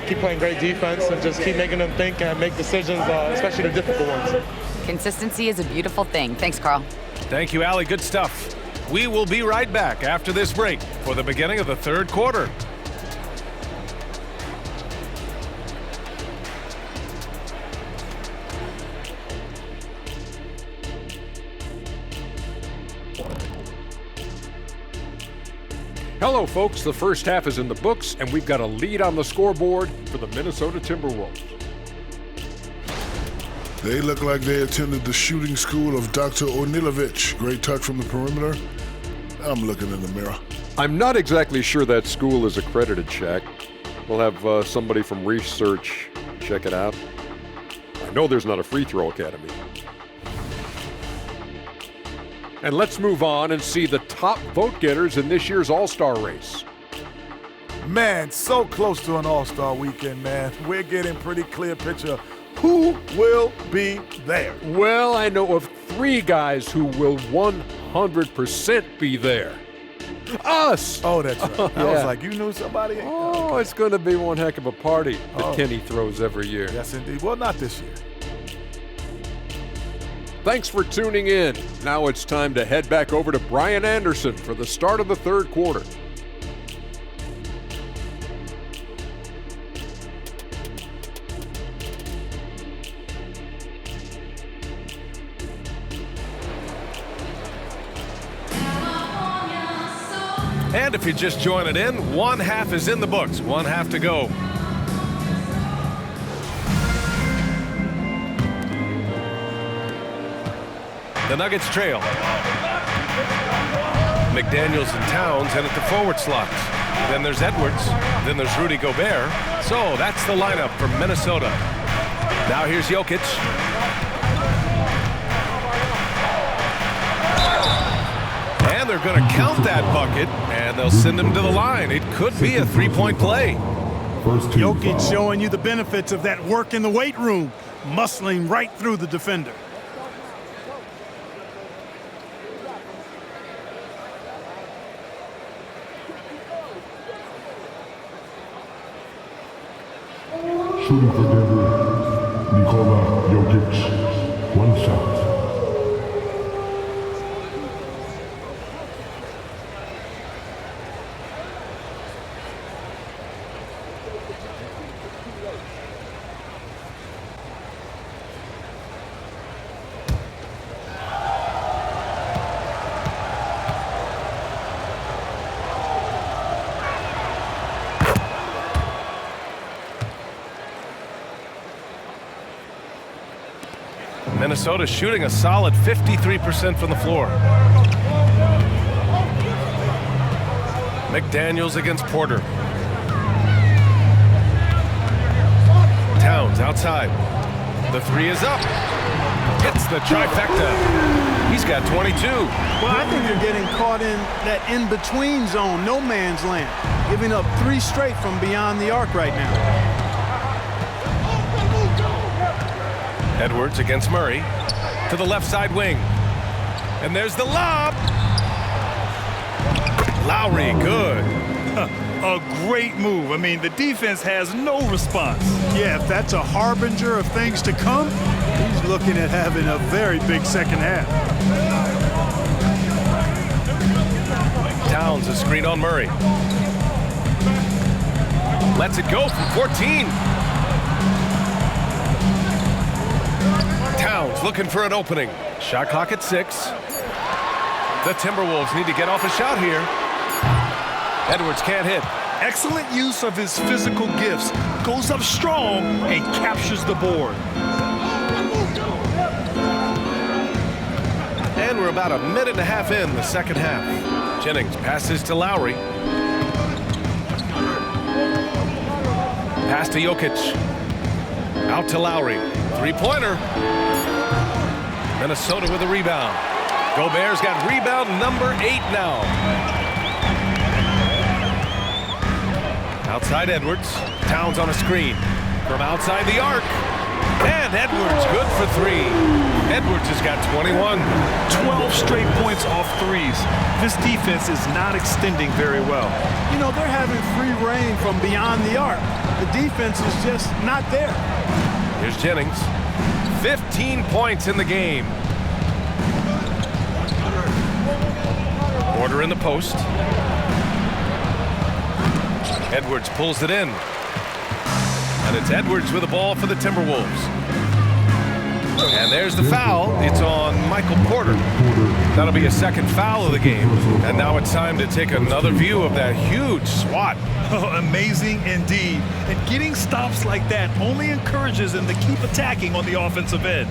keep playing great defense, and just keep making them think and make decisions, especially the difficult ones. Consistency is a beautiful thing. Thanks, Carl. Thank you, Allie. Good stuff. We will be right back after this break for the beginning of the third quarter. Hello, folks. The first half is in the books, and we've got a lead on the scoreboard for the Minnesota Timberwolves. They look like they attended the shooting school of Dr. Onilovich. Great touch from the perimeter. I'm looking in the mirror. I'm not exactly sure that school is accredited, Shaq. We'll have somebody from research check it out. I know there's not a free throw academy. And let's move on and see the top vote getters in this year's All-Star race. Man, so close to an All-Star weekend, man. We're getting pretty clear picture of who will be there. Well, I know of 3 guys who will 100% be there. Us! Oh, that's right. I was like, you knew somebody? Oh, okay. It's going to be one heck of a party that Kenny throws every year. Yes, indeed. Well, not this year. Thanks for tuning in. Now it's time to head back over to Brian Anderson for the start of the third quarter. And if you're just joining in, one half is in the books, one half to go. The Nuggets trail. McDaniels and Towns in at the forward slots. Then there's Edwards. Then there's Rudy Gobert. So that's the lineup for Minnesota. Now here's Jokic. And they're going to count that bucket, and they'll send him to the line. It could be a three-point play. Jokic showing you the benefits of that work in the weight room, muscling right through the defender. Shooting for Denver, Nikola Jokic. One shot. Minnesota shooting a solid 53% from the floor. McDaniels against Porter. Towns outside. The 3 is up. Hits the trifecta. He's got 22. Well, I think you're getting caught in that in-between zone, no man's land, giving up 3 straight from beyond the arc right now. Edwards against Murray to the left side wing. And there's the lob. Lowry, good. A great move. I mean, the defense has no response. Yeah, if that's a harbinger of things to come, he's looking at having a very big second half. Towns a screen on Murray. Lets it go from 14. Towns looking for an opening. Shot clock at 6. The Timberwolves need to get off a shot here. Edwards can't hit. Excellent use of his physical gifts. Goes up strong and captures the board. And we're about a minute and a half in the second half. Jennings passes to Lowry. Pass to Jokic. Out to Lowry. Three-pointer. Minnesota with a rebound. Gobert's got rebound number 8 now. Outside Edwards. Towns on a screen. From outside the arc. And Edwards good for 3. Edwards has got 21. 12 straight points off threes. This defense is not extending very well. You know, they're having free reign from beyond the arc. The defense is just not there. Here's Jennings. 15 points in the game. Porter in the post. Edwards pulls it in. And it's Edwards with the ball for the Timberwolves. And there's the foul. It's on Michael Porter. That'll be a second foul of the game. And now it's time to take another view of that huge swat. Oh, amazing indeed. And getting stops like that only encourages them to keep attacking on the offensive end.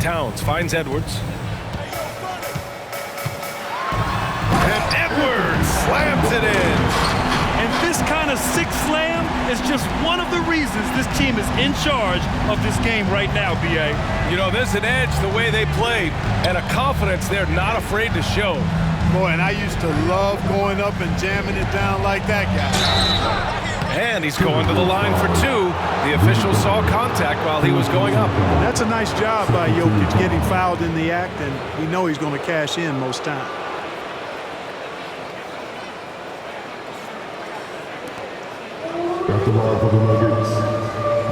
Towns finds Edwards. And Edwards slams it in. And this kind of sick slam is just one of the reasons this team is in charge of this game right now, B.A. You know, there's an edge the way they play and a confidence they're not afraid to show. Boy, and I used to love going up and jamming it down like that guy. And he's going to the line for two. The official saw contact while he was going up. That's a nice job by Jokic getting fouled in the act, and we know he's going to cash in most times. At the line for the Nuggets,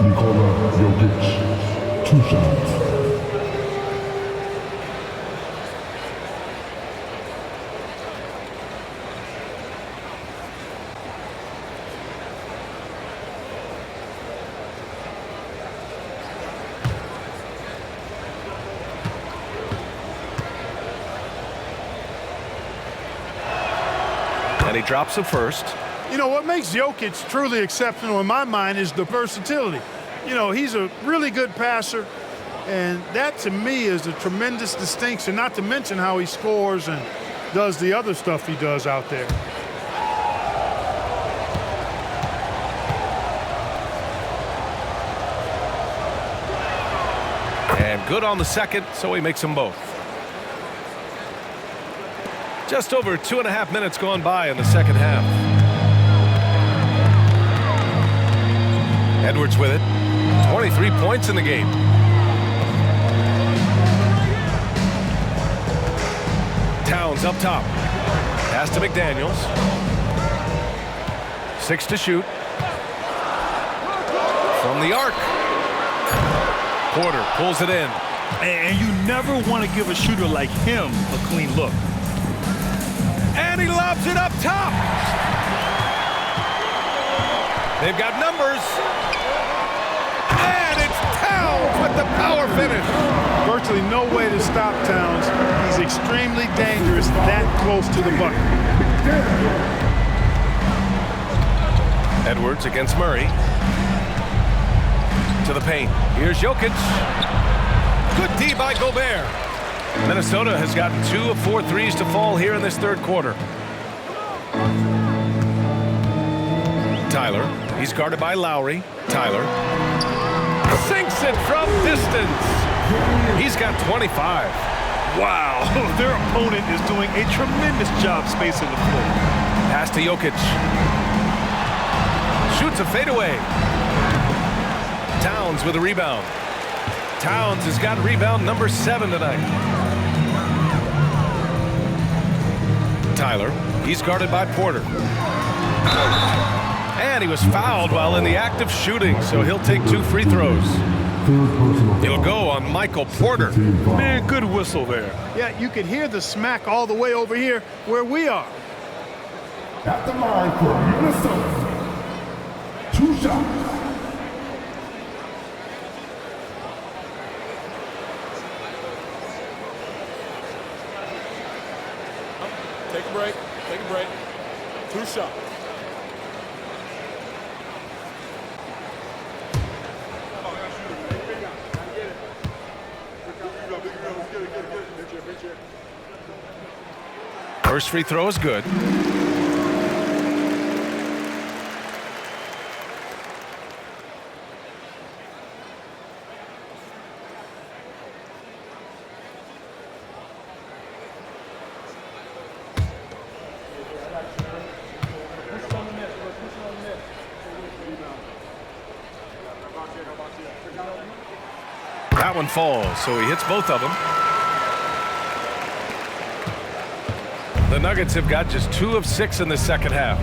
Nikola Jokic, 2 shots. And he drops the first. You know, what makes Jokic truly exceptional in my mind is the versatility. You know, he's a really good passer, and that to me is a tremendous distinction, not to mention how he scores and does the other stuff he does out there. And good on the second, so he makes them both. Just over 2.5 minutes gone by in the second half. Edwards with it. 23 points in the game. Towns up top. Pass to McDaniels. 6 to shoot. From the arc. Porter pulls it in. And you never want to give a shooter like him a clean look. And he lobs it up top. They've got numbers. And it's Towns with the power finish. Virtually no way to stop Towns. He's extremely dangerous that close to the bucket. Edwards against Murray. To the paint. Here's Jokic. Good D by Gobert. Minnesota has gotten 2 of 4 threes to fall here in this third quarter. Tyler. He's guarded by Lowry. Tyler. Sinks it from distance. He's got 25. Wow, their opponent is doing a tremendous job spacing the floor. Pass to Jokic. Shoots a fadeaway. Towns with a rebound. Towns has got rebound number 7 tonight. Tyler, he's guarded by Porter. And he was fouled while in the act of shooting, so he'll take 2 free throws. It'll go on Michael Porter. Man, good whistle there. Yeah, you can hear the smack all the way over here where we are. At the line for Minnesota, 2 shots. Take a break. Take a break. 2 shots. First free throw is good. That one falls, so he hits both of them. The Nuggets have got just 2 of 6 in the second half.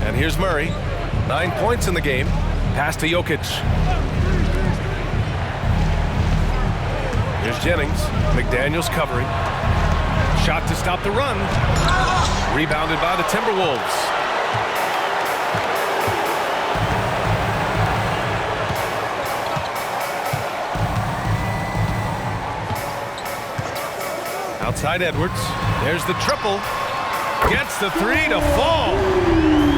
And here's Murray. 9 points in the game. Pass to Jokic. Here's Jennings. McDaniels covering. Shot to stop the run. Rebounded by the Timberwolves. Outside Edwards. There's the triple. Gets the three to fall.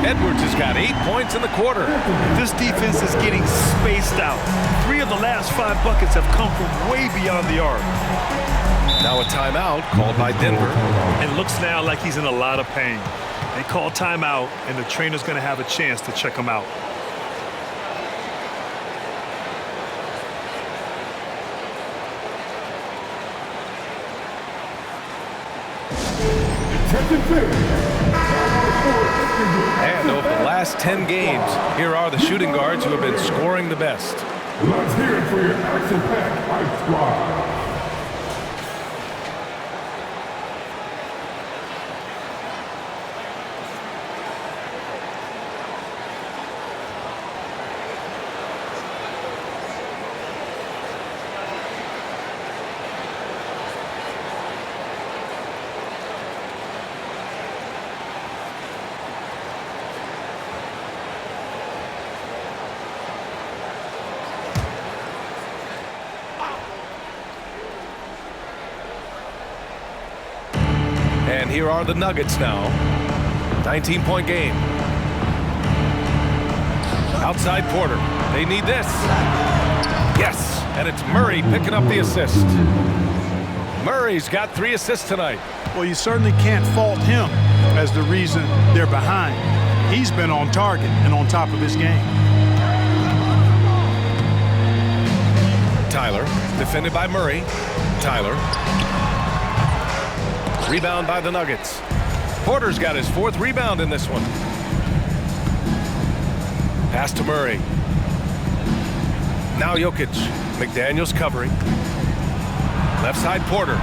Edwards has got 8 points in the quarter. This defense is getting spaced out. 3 of the last 5 buckets have come from way beyond the arc. Now a timeout called by Denver. It looks now like he's in a lot of pain. They call timeout, and the trainer's going to have a chance to check him out. And over the last 10 games, here are the shooting guards who have been scoring the best. Let's hear it for your action-packed Ice Squad. And here are the Nuggets now. 19-point game. Outside Porter. They need this. Yes, and it's Murray picking up the assist. Murray's got 3 assists tonight. Well, you certainly can't fault him as the reason they're behind. He's been on target and on top of his game. Tyler, defended by Murray. Tyler. Rebound by the Nuggets. Porter's got his 4th rebound in this one. Pass to Murray. Now Jokic. McDaniels covering. Left side Porter.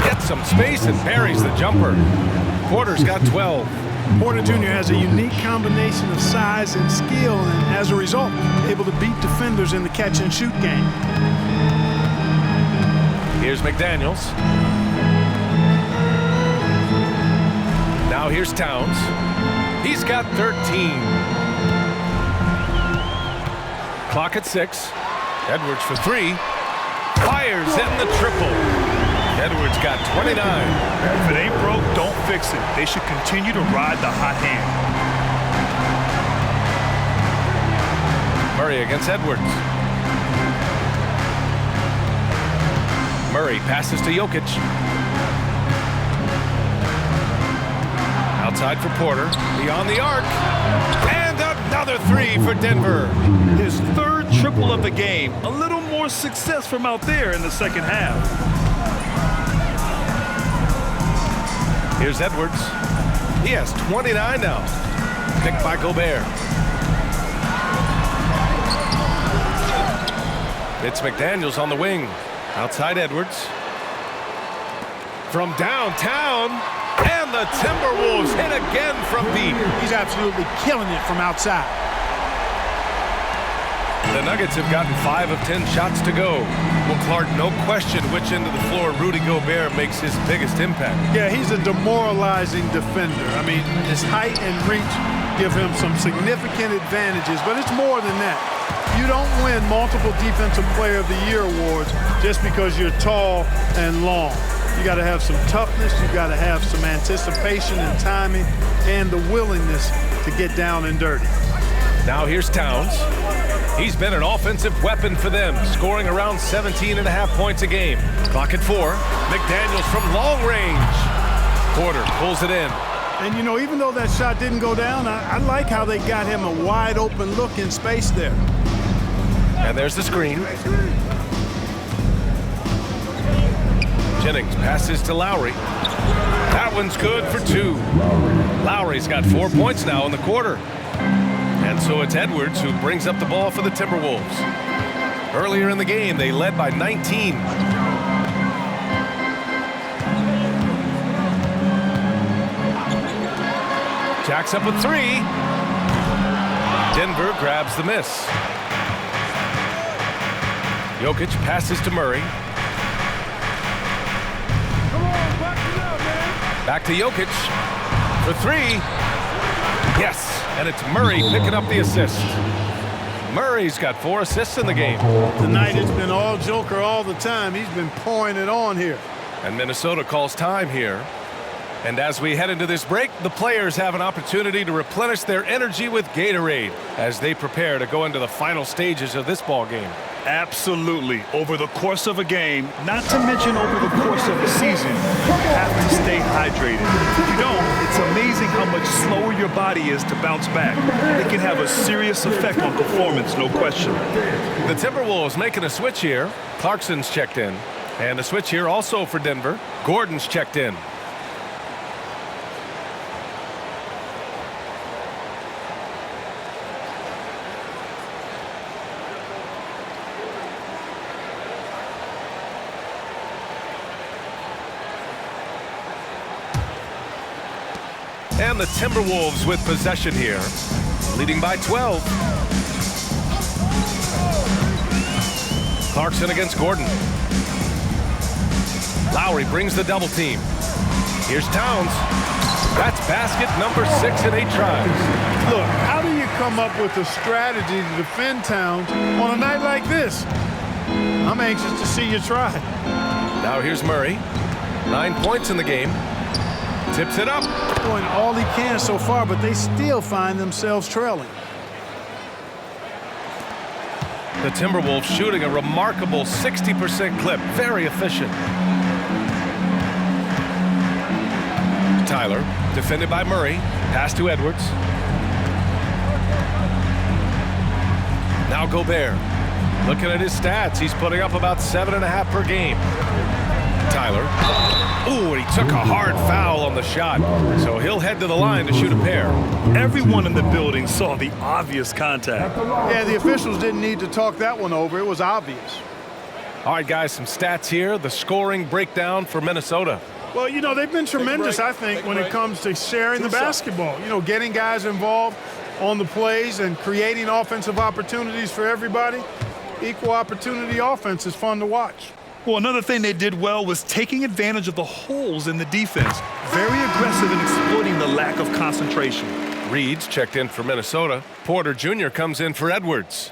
Gets some space and buries the jumper. Porter's got 12. Porter Jr. has a unique combination of size and skill, and as a result, able to beat defenders in the catch-and-shoot game. Here's McDaniels. Now here's Towns. He's got 13. Clock at 6. Edwards for 3. Fires in the triple. Edwards got 29. If it ain't broke, don't fix it. They should continue to ride the hot hand. Murray against Edwards. Murray passes to Jokic. Outside for Porter. Beyond the arc. And another 3 for Denver. His 3rd triple of the game. A little more success from out there in the second half. Here's Edwards. He has 29 now. Picked by Gobert. It's McDaniels on the wing. Outside Edwards. From downtown. And the Timberwolves hit again from deep. He's absolutely killing it from outside. The Nuggets have gotten 5 of 10 shots to go. Well, Clark, no question which end of the floor Rudy Gobert makes his biggest impact. Yeah, he's a demoralizing defender. I mean, his height and reach give him some significant advantages, but it's more than that. You don't win multiple Defensive Player of the Year awards just because you're tall and long. You got to have some toughness. You got to have some anticipation and timing and the willingness to get down and dirty. Now here's Towns. He's been an offensive weapon for them, scoring around 17.5 points a game. Clock at 4. McDaniels from long range. Porter pulls it in. And, you know, even though that shot didn't go down, I like how they got him a wide open look in space there. And there's the screen. Jennings passes to Lowry. That one's good for 2. Lowry's got 4 points now in the quarter. And so it's Edwards who brings up the ball for the Timberwolves. Earlier in the game, they led by 19. Jacks up a 3. Denver grabs the miss. Jokic passes to Murray. Back to Jokic for three. Yes, and it's Murray picking up the assist. Murray's got 4 assists in the game. Tonight it's been all Joker all the time. He's been pouring it on here. And Minnesota calls time here. And as we head into this break, the players have an opportunity to replenish their energy with Gatorade as they prepare to go into the final stages of this ball game. Absolutely. Over the course of a game, not to mention over the course of a season, you have to stay hydrated. If you don't, it's amazing how much slower your body is to bounce back. It can have a serious effect on performance, no question. The Timberwolves making a switch here. Clarkson's checked in. And a switch here also for Denver. Gordon's checked in. And the Timberwolves with possession here, leading by 12. Clarkson against Gordon. Lowry brings the double team. Here's Towns. That's basket number 6 in 8 tries. Look, how do you come up with a strategy to defend Towns on a night like this? I'm anxious to see you try. Now here's Murray. 9 points in the game. Tips it up. Doing all he can so far, but they still find themselves trailing. The Timberwolves shooting a remarkable 60% clip. Very efficient. Tyler, defended by Murray. Pass to Edwards. Now Gobert. Looking at his stats, he's putting up about 7.5 per game. Tyler. Ooh, and he took a hard foul on the shot. So he'll head to the line to shoot a pair. Everyone in the building saw the obvious contact. Yeah, the officials didn't need to talk that one over. It was obvious. All right, guys, some stats here. The scoring breakdown for Minnesota. Well, you know, they've been tremendous, I think, when it comes to sharing the basketball. You know, getting guys involved on the plays and creating offensive opportunities for everybody. Equal opportunity offense is fun to watch. Well, another thing they did well was taking advantage of the holes in the defense. Very aggressive in exploiting the lack of concentration. Reed's checked in for Minnesota. Porter Jr. comes in for Edwards.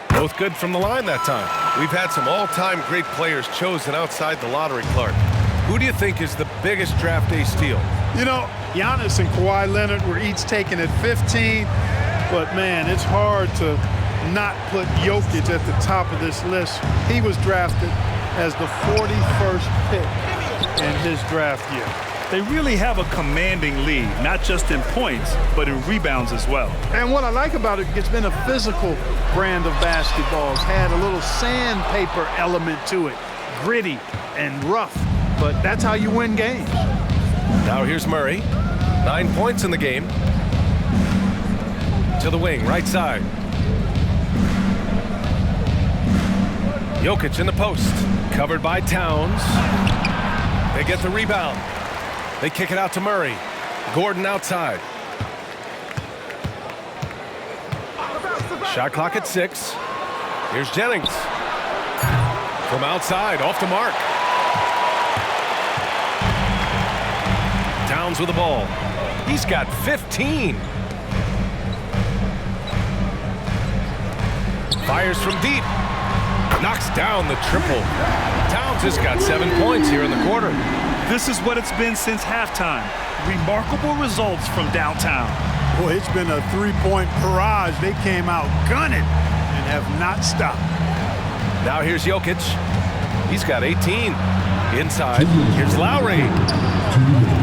Both good from the line that time. We've had some all-time great players chosen outside the lottery, Clark. Who do you think is the biggest draft day steal? You know, Giannis and Kawhi Leonard were each taken at 15, but man, it's hard to not put Jokic at the top of this list. He was drafted as the 41st pick in his draft year. They really have a commanding lead, not just in points, but in rebounds as well. And what I like about it, it's been a physical brand of basketball. It's had a little sandpaper element to it, gritty and rough, but that's how you win games. Now here's Murray. 9 points in the game. To the wing, right side. Jokic in the post, covered by Towns. They get the rebound. They kick it out to Murray. Gordon outside. Shot clock at 6. Here's Jennings. From outside, off the mark. Towns with the ball. He's got 15. Fires from deep. Knocks down the triple. Towns has got 7 points here in the quarter. This is what it's been since halftime. Remarkable results from downtown. Boy, it's been a three-point barrage. They came out gunning and have not stopped. Now here's Jokic. He's got 18. Inside, here's Lowry.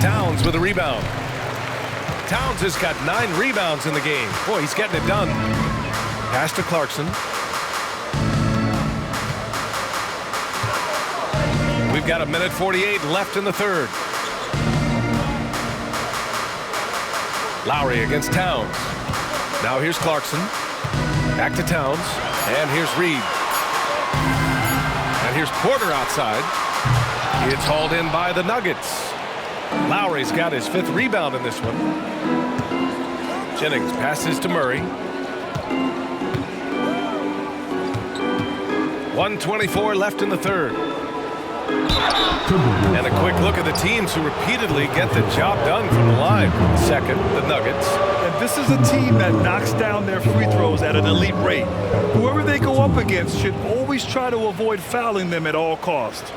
Towns with a rebound. Towns has got 9 rebounds in the game. Boy, he's getting it done. Pass to Clarkson. We've got 1:48 left in the third. Lowry against Towns. Now here's Clarkson. Back to Towns. And here's Reed. And here's Porter outside. It's hauled in by the Nuggets. Lowry's got his 5th rebound in this one. Jennings passes to Murray. 1:24 left in the third. And a quick look at the teams who repeatedly get the job done from the line. Second, the Nuggets. And this is a team that knocks down their free throws at an elite rate. Whoever they go up against should always try to avoid fouling them at all costs.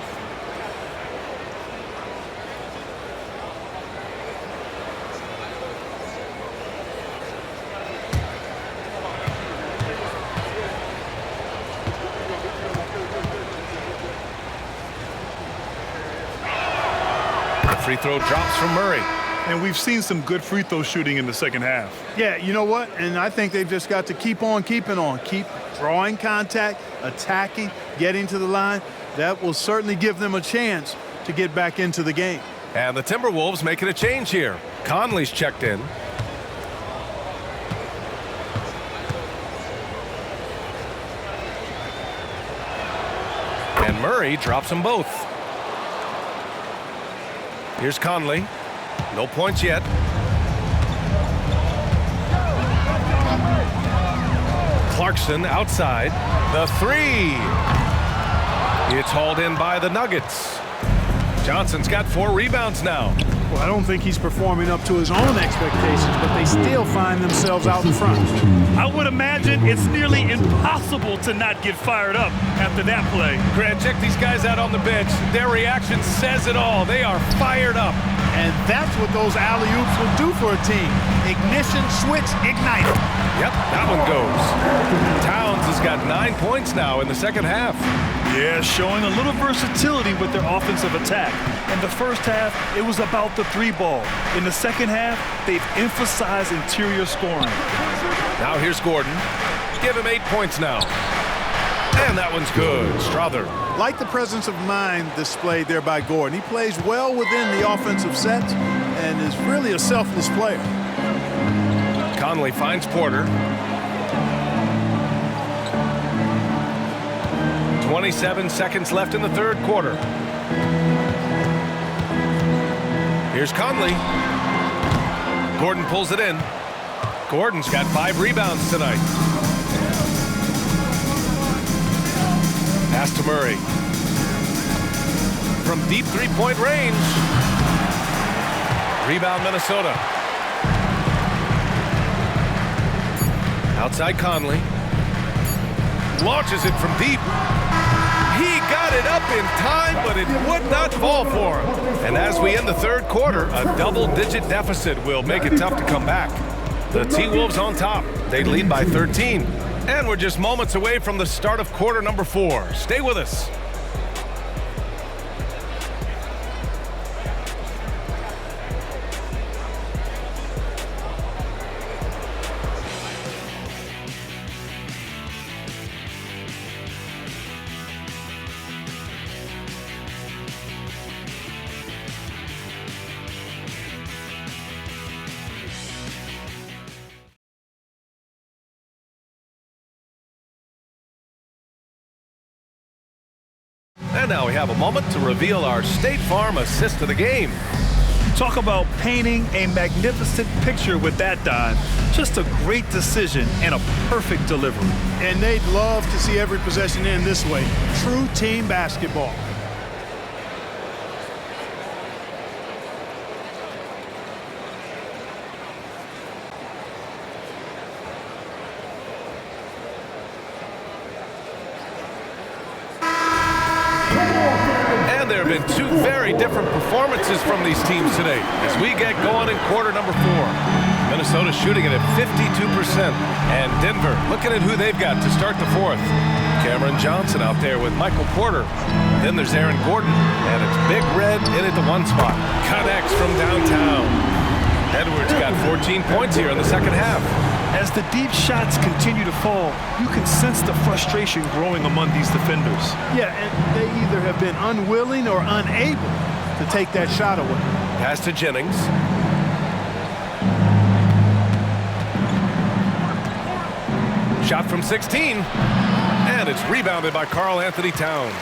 Free throw drops from Murray. And we've seen some good free throw shooting in the second half. Yeah, you know what? And I think they've just got to keep on keeping on. Keep drawing contact, attacking, getting to the line. That will certainly give them a chance to get back into the game. And the Timberwolves making a change here. Conley's checked in. And Murray drops them both. Here's Conley. No points yet. Clarkson outside. The 3. It's hauled in by the Nuggets. Johnson's got 4 rebounds now. Well, I don't think he's performing up to his own expectations, but they still find themselves out in front. I would imagine it's nearly impossible to not get fired up after that play. Grant, check these guys out on the bench. Their reaction says it all. They are fired up. And that's what those alley-oops will do for a team. Ignition, switch, ignite. Yep, that one goes. Towns has got 9 points now in the second half. Yeah, showing a little versatility with their offensive attack. In the first half, it was about the 3 ball. In the second half, they've emphasized interior scoring. Now here's Gordon. Give him 8 points now. And that one's good. Strother. Like the presence of mind displayed there by Gordon. He plays well within the offensive sets and is really a selfless player. Conley finds Porter. 27 seconds left in the third quarter. Here's Conley. Gordon pulls it in. Gordon's got 5 rebounds tonight. Pass to Murray. From deep 3-point range. Rebound Minnesota. Outside Conley. Launches it from deep. He got it up in time, but it would not fall for him. And as we end the third quarter, a double-digit deficit will make it tough to come back. The T-Wolves on top. They lead by 13. And we're just moments away from the start of quarter number 4. Stay with us. And now we have a moment to reveal our State Farm assist of the game. Talk about painting a magnificent picture with that dive. Just a great decision and a perfect delivery. And they'd love to see every possession end this way. True team basketball. There have been 2 very different performances from these teams today as we get going in quarter number 4. Minnesota shooting it at 52%. And Denver looking at who they've got to start the 4th. Cameron Johnson out there with Michael Porter. Then there's Aaron Gordon. And it's Big Red in at the 1 spot. Connects from downtown. Edwards got 14 points here in the second half. As the deep shots continue to fall, you can sense the frustration growing among these defenders. Yeah, and they either have been unwilling or unable to take that shot away. Pass to Jennings. Shot from 16. And it's rebounded by Karl Anthony Towns.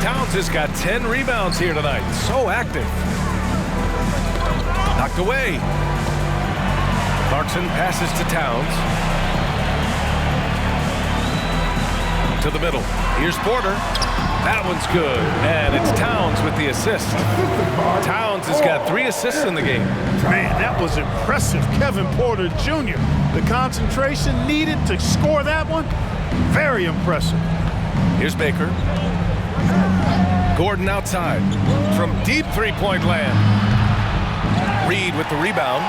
Towns has got 10 rebounds here tonight. So active. Knocked away. Clarkson passes to Towns. To the middle. Here's Porter. That one's good. And it's Towns with the assist. Towns has got 3 assists in the game. Man, that was impressive. Kevin Porter Jr. The concentration needed to score that one. Very impressive. Here's Baker. Gordon outside from deep three-point land. Reed with the rebound.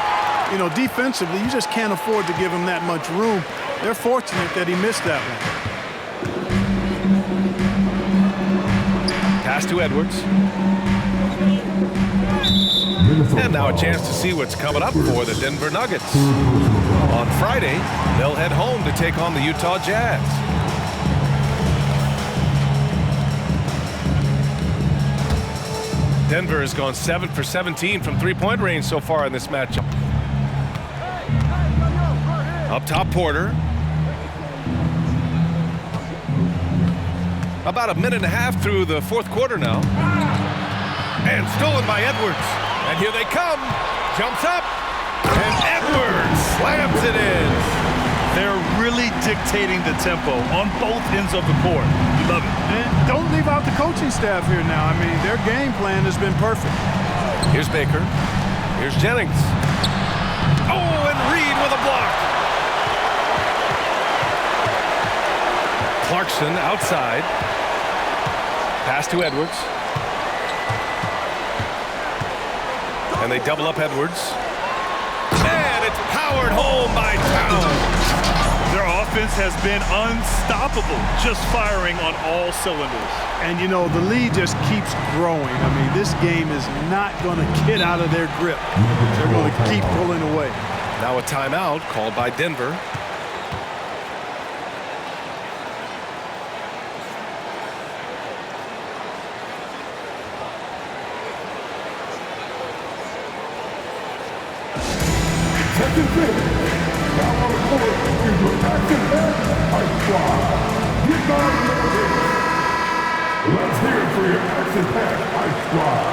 You know, defensively, you just can't afford to give him that much room. They're fortunate that he missed that one. Pass to Edwards. And now a chance to see what's coming up for the Denver Nuggets. On Friday, they'll head home to take on the Utah Jazz. Denver has gone 7 for 17 from three-point range so far in this matchup. Up top, Porter. About a minute and a half through the fourth quarter now. And stolen by Edwards. And here they come. Jumps up. And Edwards slams it in. They're really dictating the tempo on both ends of the court. You love it. And don't leave out the coaching staff here now. I mean, their game plan has been perfect. Here's Baker. Here's Jennings. Oh, and Reed with a block. Clarkson outside. Pass to Edwards. And they double up Edwards. And it's powered home by Towns. Their offense has been unstoppable, just firing on all cylinders. And, you know, the lead just keeps growing. I mean, this game is not going to get out of their grip. They're going to keep pulling away. Now a timeout called by Denver. Second thing. Now on the court is your Action Pack Ice Squad. Get down to the game. Let's hear it for your Action Pack Ice Squad.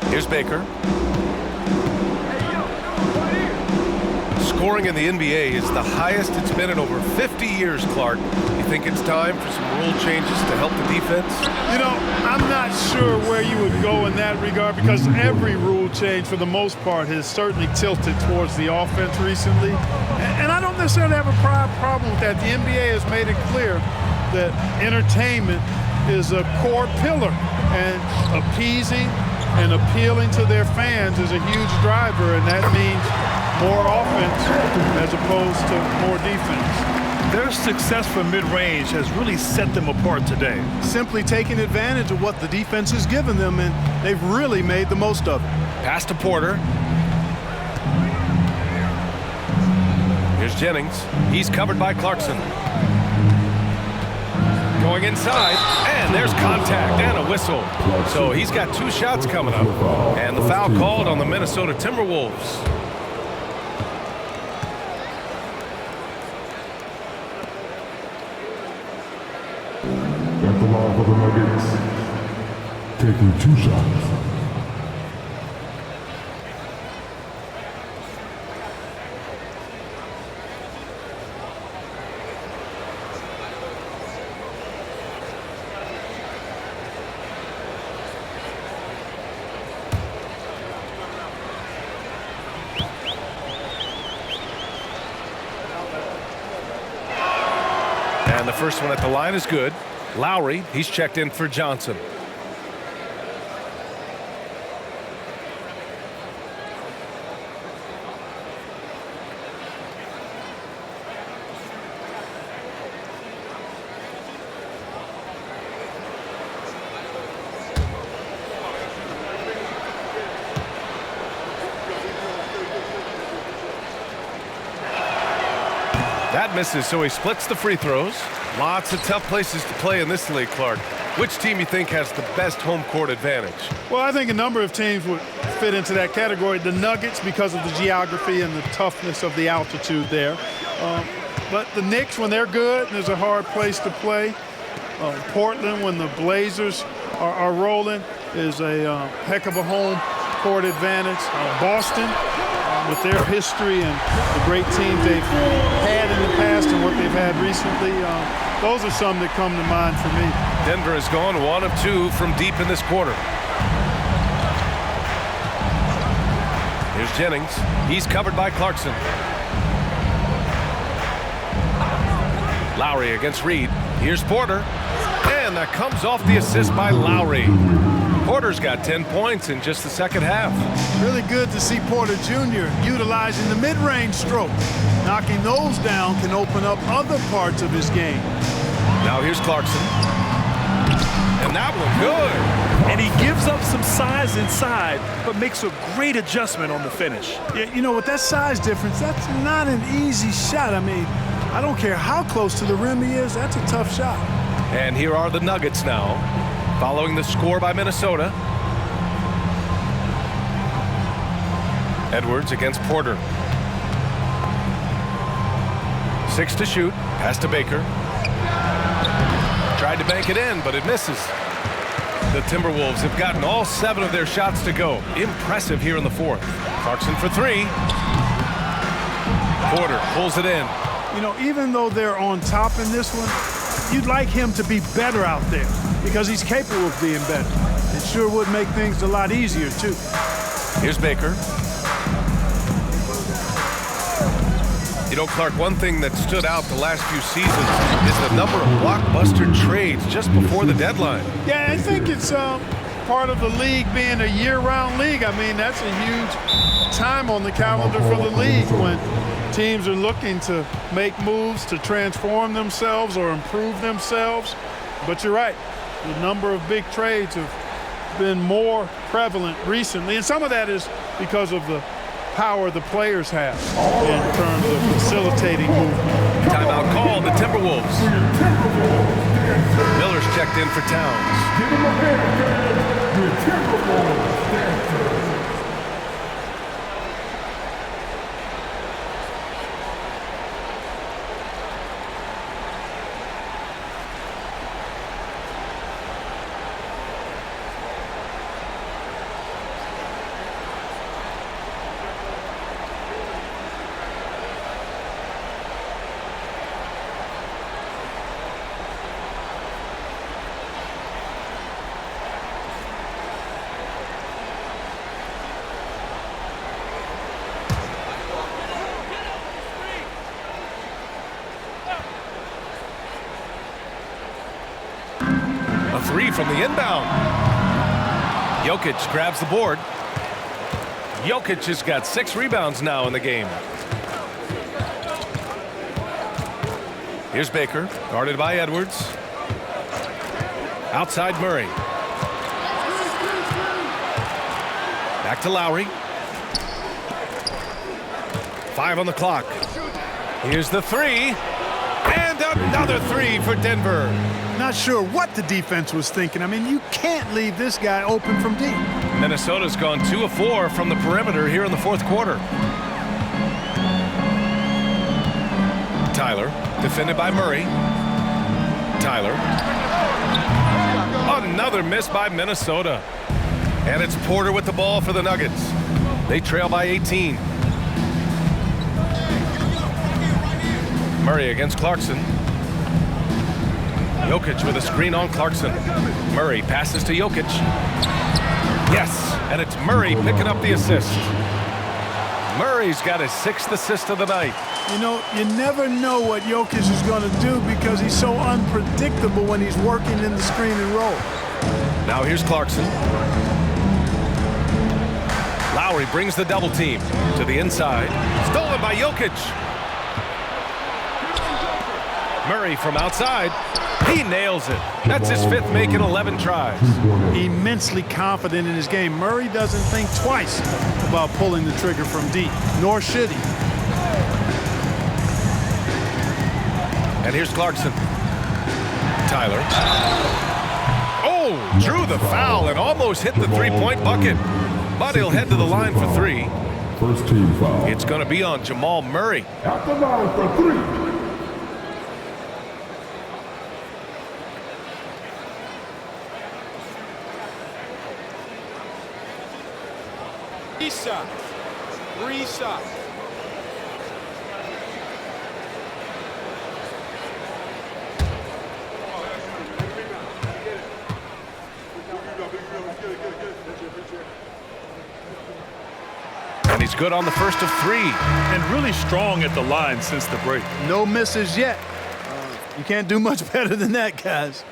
Here's Baker. Scoring in the NBA is the highest it's been in over 50 years, Clark. You think it's time for some rule changes to help the defense? You know, I'm not sure where you would go in that regard because every rule change, for the most part, has certainly tilted towards the offense recently. And I don't necessarily have a problem with that. The NBA has made it clear that entertainment is a core pillar, and appeasing and appealing to their fans is a huge driver, and that means more offense as opposed to more defense. Their success from mid-range has really set them apart today. Simply taking advantage of what the defense has given them, and they've really made the most of it. Pass to Porter. Here's Jennings. He's covered by Clarkson. Going inside, and there's contact and a whistle. So he's got 2 shots coming up. And the foul called on the Minnesota Timberwolves. At the line for the Nuggets, taking 2 shots. And the first one at the line is good. Lowry, he's checked in for Johnson. That misses, so he splits the free throws. Lots of tough places to play in this league, Clark. Which team you think has the best home court advantage? Well, I think a number of teams would fit into that category. The Nuggets, because of the geography and the toughness of the altitude there. But the Knicks, when they're good, there's a hard place to play. Portland, when the Blazers are rolling, is a heck of a home court advantage. Boston, with their history and the great teams they've had in the past and what they've had recently, those are some that come to mind for me. Denver has gone 1 of 2 from deep in this quarter. Here's Jennings. He's covered by Clarkson. Lowry against Reed. Here's Porter. And that comes off the assist by Lowry. Porter's got 10 points in just the second half. Really good to see Porter Jr. utilizing the mid-range stroke. Knocking those down can open up other parts of his game. Now here's Clarkson. And that one good. And he gives up some size inside, but makes a great adjustment on the finish. Yeah, you know, with that size difference, that's not an easy shot. I mean, I don't care how close to the rim he is, that's a tough shot. And here are the Nuggets now, following the score by Minnesota. Edwards against Porter. 6 to shoot. Pass to Baker. Tried to bank it in, but it misses. The Timberwolves have gotten all 7 of their shots to go. Impressive here in the fourth. Clarkson for 3. Porter pulls it in. You know, even though they're on top in this one, you'd like him to be better out there because he's capable of being better. It sure would make things a lot easier, too. Here's Baker. You know, Clark, one thing that stood out the last few seasons is the number of blockbuster trades just before the deadline. Yeah, I think it's part of the league being a year-round league. I mean, that's a huge time on the calendar for the league when teams are looking to make moves to transform themselves or improve themselves. But you're right, the number of big trades have been more prevalent recently, and some of that is because of the power the players have in terms of facilitating movement. Timeout called, the Timberwolves. Miller's checked in for Towns. Give him a hand, guys. The Timberwolves stand. Three from the inbound. Jokic grabs the board. Jokic has got 6 rebounds now in the game. Here's Baker, guarded by Edwards. Outside Murray. Back to Lowry. 5 on the clock. Here's the 3. And another 3 for Denver. Not sure what the defense was thinking. I mean, you can't leave this guy open from deep. Minnesota's gone 2 of 4 from the perimeter here in the fourth quarter. Tyler, defended by Murray. Tyler. Another miss by Minnesota. And it's Porter with the ball for the Nuggets. They trail by 18. Murray against Clarkson. Jokic with a screen on Clarkson. Murray passes to Jokic. Yes, and it's Murray picking up the assist. Murray's got his 6th assist of the night. You know, you never know what Jokic is going to do because he's so unpredictable when he's working in the screen and roll. Now here's Clarkson. Lowry brings the double team to the inside. Stolen by Jokic. Murray from outside. He nails it. That's his 5th make in 11 tries. Immensely confident in his game. Murray doesn't think twice about pulling the trigger from deep, nor should he. And here's Clarkson. Tyler. Oh, drew the foul and almost hit the three-point bucket. But he'll head to the line for three. First team foul. It's going to be on Jamal Murray. At the line for three. Three shots. And he's good on the first of three. And really strong at the line since the break. No misses yet. You can't do much better than that, guys.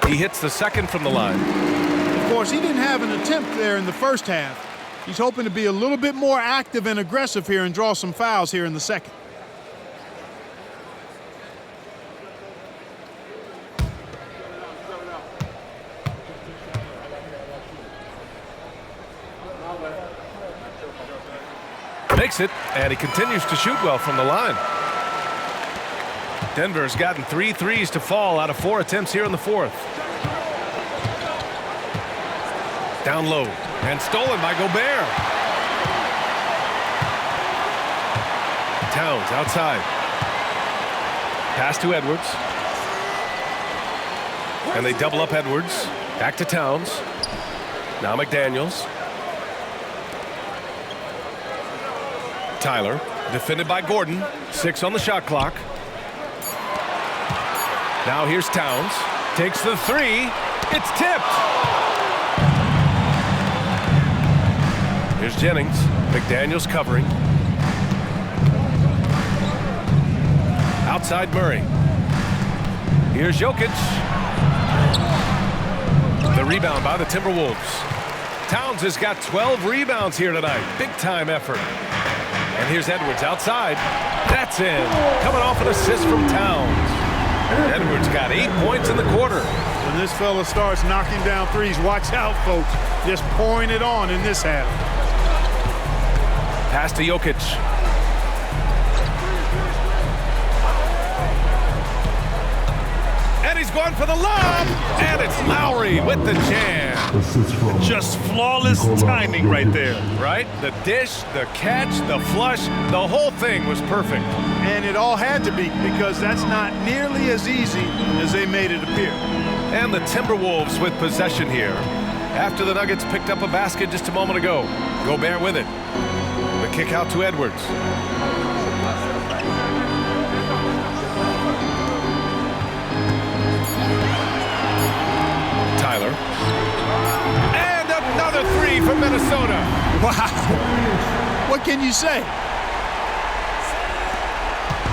He hits the second from the line. Of course, he didn't have an attempt there in the first half. He's hoping to be a little bit more active and aggressive here and draw some fouls here in the second. Makes it, and he continues to shoot well from the line. Denver's gotten 3 threes to fall out of 4 attempts here in the fourth. Down low, and stolen by Gobert. Towns outside. Pass to Edwards. And they double up Edwards. Back to Towns. Now McDaniels. Tyler, defended by Gordon. 6 on the shot clock. Now here's Towns. Takes the three. It's tipped. Here's Jennings. McDaniels covering. Outside Murray. Here's Jokic. The rebound by the Timberwolves. Towns has got 12 rebounds here tonight. Big time effort. And here's Edwards outside. That's in. Coming off an assist from Towns. Edwards got 8 points in the quarter. When this fella starts knocking down threes, watch out, folks. Just pouring it on in this half. Pass to Jokic. And he's going for the lob. And it's Lowry with the jam. Just flawless timing right there. Right? The dish, the catch, the flush, the whole thing was perfect. And it all had to be, because that's not nearly as easy as they made it appear. And the Timberwolves with possession here. After the Nuggets picked up a basket just a moment ago. Gobert with it. The kick out to Edwards. Tyler. And another three from Minnesota. Wow. What can you say?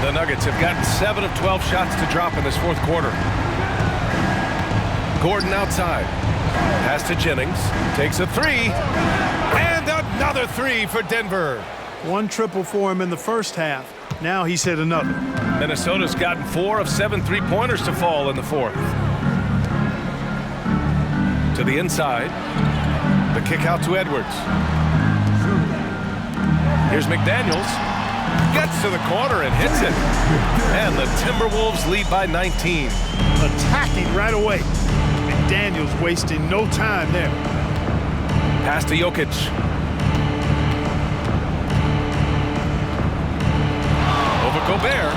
The Nuggets have gotten 7 of 12 shots to drop in this fourth quarter. Gordon outside. Pass to Jennings. Takes a three. And another three for Denver. 1 triple for him in the first half. Now he's hit another. Minnesota's gotten 4 of 7 three-pointers to fall in the fourth. To the inside. The kick out to Edwards. Here's McDaniels. Gets to the corner and hits it. And the Timberwolves lead by 19. Attacking right away. McDaniels wasting no time there. Pass to Jokic. Over Gobert.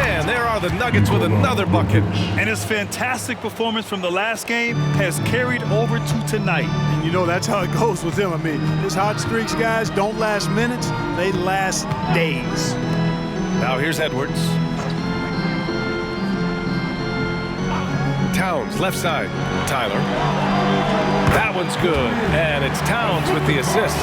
And there are the Nuggets with another bucket. And his fantastic performance from the last game has carried over to tonight. And you know that's how it goes with him. I mean, his hot streaks, guys, don't last minutes. They last days. Now here's Edwards. Towns, left side. Tyler. That one's good. And it's Towns with the assist.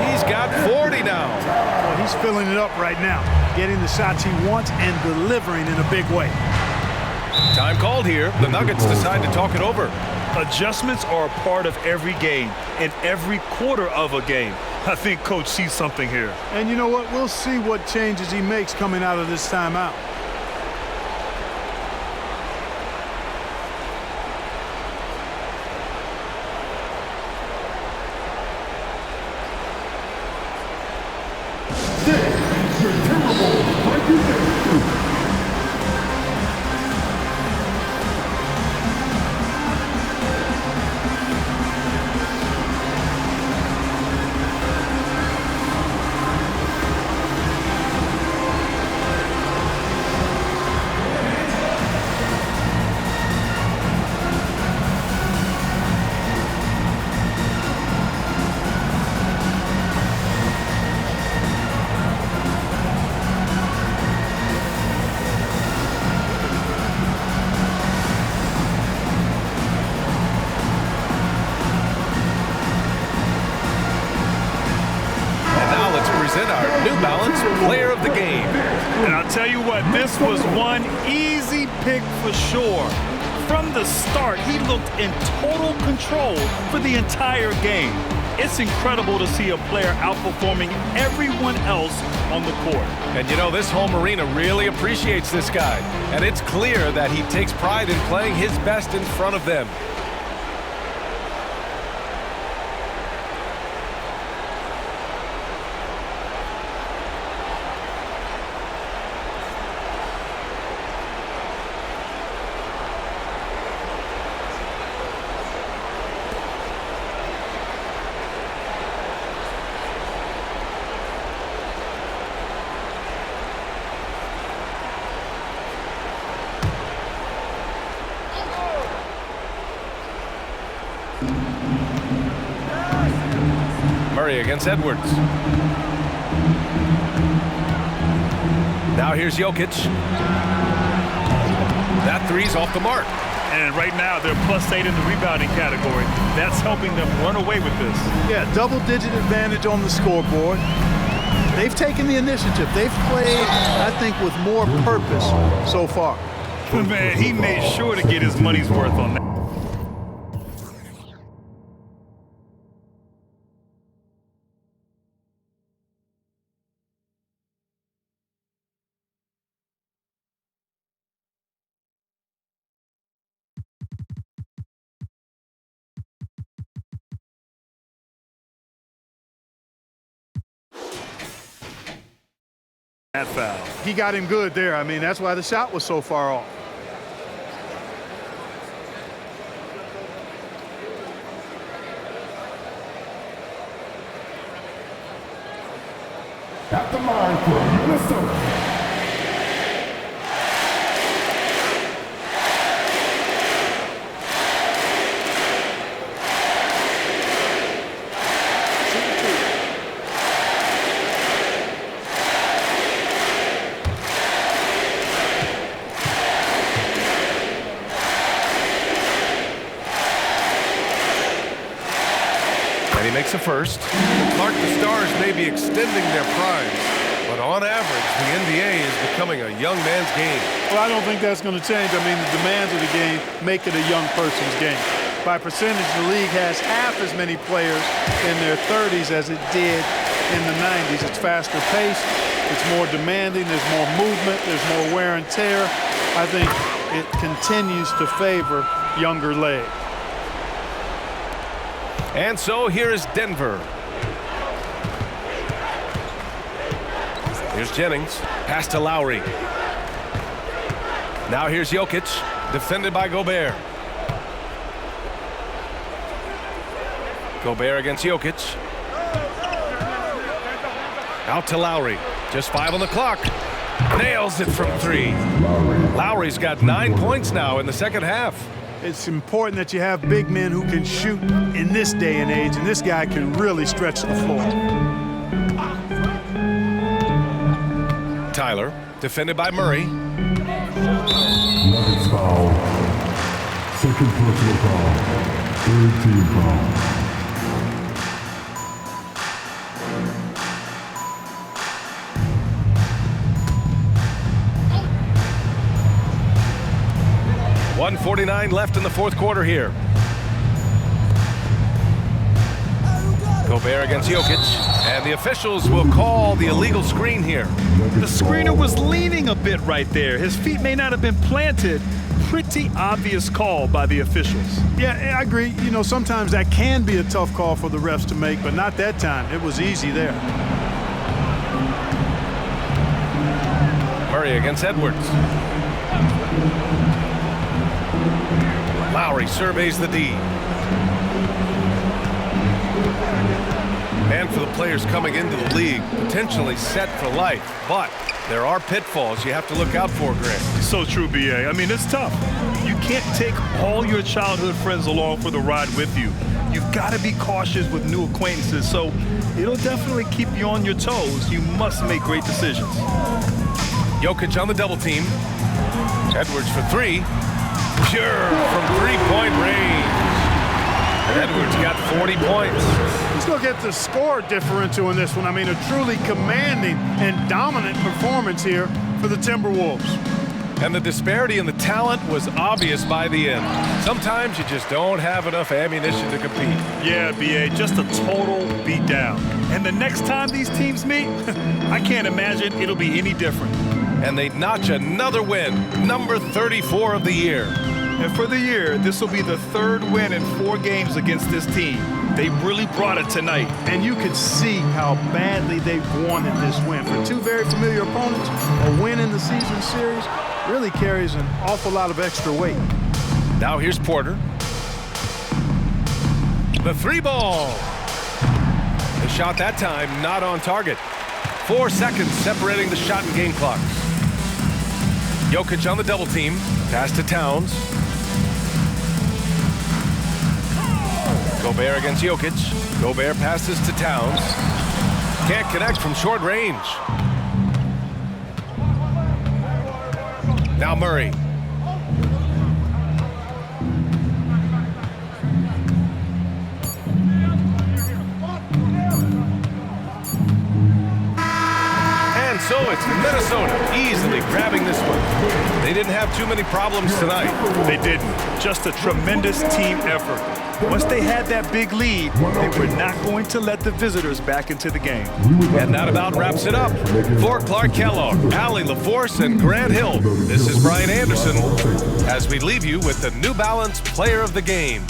He's got 40 now. Well, he's filling it up right now. Getting the shots he wants and delivering in a big way. Time called here. The Nuggets decide to talk it over. Adjustments are a part of every game and every quarter of a game. I think Coach sees something here. And you know what? We'll see what changes he makes coming out of this timeout. Our New Balance Player of the Game. And I'll tell you what, this was one easy pick for sure. From the start, he looked in total control for the entire game. It's incredible to see a player outperforming everyone else on the court. And you know, this home arena really appreciates this guy. And it's clear that he takes pride in playing his best in front of them. Murray against Edwards. Now here's Jokic. That three's off the mark. And right now they're +8 in the rebounding category. That's helping them run away with this. Yeah, double-digit advantage on the scoreboard. They've taken the initiative. They've played, I think, with more purpose so far. Man, he made sure to get his money's worth on that. That foul. He got him good there. I mean, that's why the shot was so far off. At the line for Minnesota. He makes a first. Clark, the Stars may be extending their primes, but on average, the NBA is becoming a young man's game. Well, I don't think that's going to change. I mean, the demands of the game make it a young person's game. By percentage, the league has half as many players in their 30s as it did in the 90s. It's faster paced, it's more demanding, there's more movement, there's more wear and tear. I think it continues to favor younger legs. And so here is Denver. Here's Jennings. Pass to Lowry. Now here's Jokic. Defended by Gobert. Gobert against Jokic. Out to Lowry. Just 5 on the clock. Nails it from 3. Lowry's got 9 points now in the second half. It's important that you have big men who can shoot in this day and age, and this guy can really stretch the floor. Tyler, defended by Murray. Nuggets foul. Second personal foul. Third team foul. .149 left in the fourth quarter here. Gobert against Jokic, and the officials will call the illegal screen here. The screener was leaning a bit right there. His feet may not have been planted. Pretty obvious call by the officials. Yeah, I agree. You know, sometimes that can be a tough call for the refs to make, but not that time. It was easy there. Murray against Edwards. Lowry surveys the D. And for the players coming into the league, potentially set for life, but there are pitfalls you have to look out for, Greg. So true, B.A. I mean, it's tough. You can't take all your childhood friends along for the ride with you. You've got to be cautious with new acquaintances, so it'll definitely keep you on your toes. You must make great decisions. Jokic on the double team. Edwards for three. Pure from three-point range. And Edwards got 40 points. Let's look at the score differential in this one. I mean, a truly commanding and dominant performance here for the Timberwolves. And the disparity in the talent was obvious by the end. Sometimes you just don't have enough ammunition to compete. Yeah, B.A., just a total beatdown. And the next time these teams meet, I can't imagine it'll be any different. And they notch another win, number 34 of the year. And for the year, this will be the third win in 4 games against this team. They really brought it tonight. And you could see how badly they wanted this win. For 2 very familiar opponents, a win in the season series really carries an awful lot of extra weight. Now here's Porter. The 3-ball. The shot that time not on target. 4 seconds separating the shot and game clocks. Jokic on the double team. Pass to Towns. Gobert against Jokic. Gobert passes to Towns. Can't connect from short range. Now Murray. And so it's Minnesota easily grabbing this one. They didn't have too many problems tonight. They didn't. Just a tremendous team effort. Once they had that big lead, they were not going to let the visitors back into the game. And that about wraps it up. For Clark Kellogg, Allie LaForce, and Grant Hill, this is Brian Anderson as we leave you with the New Balance Player of the Game.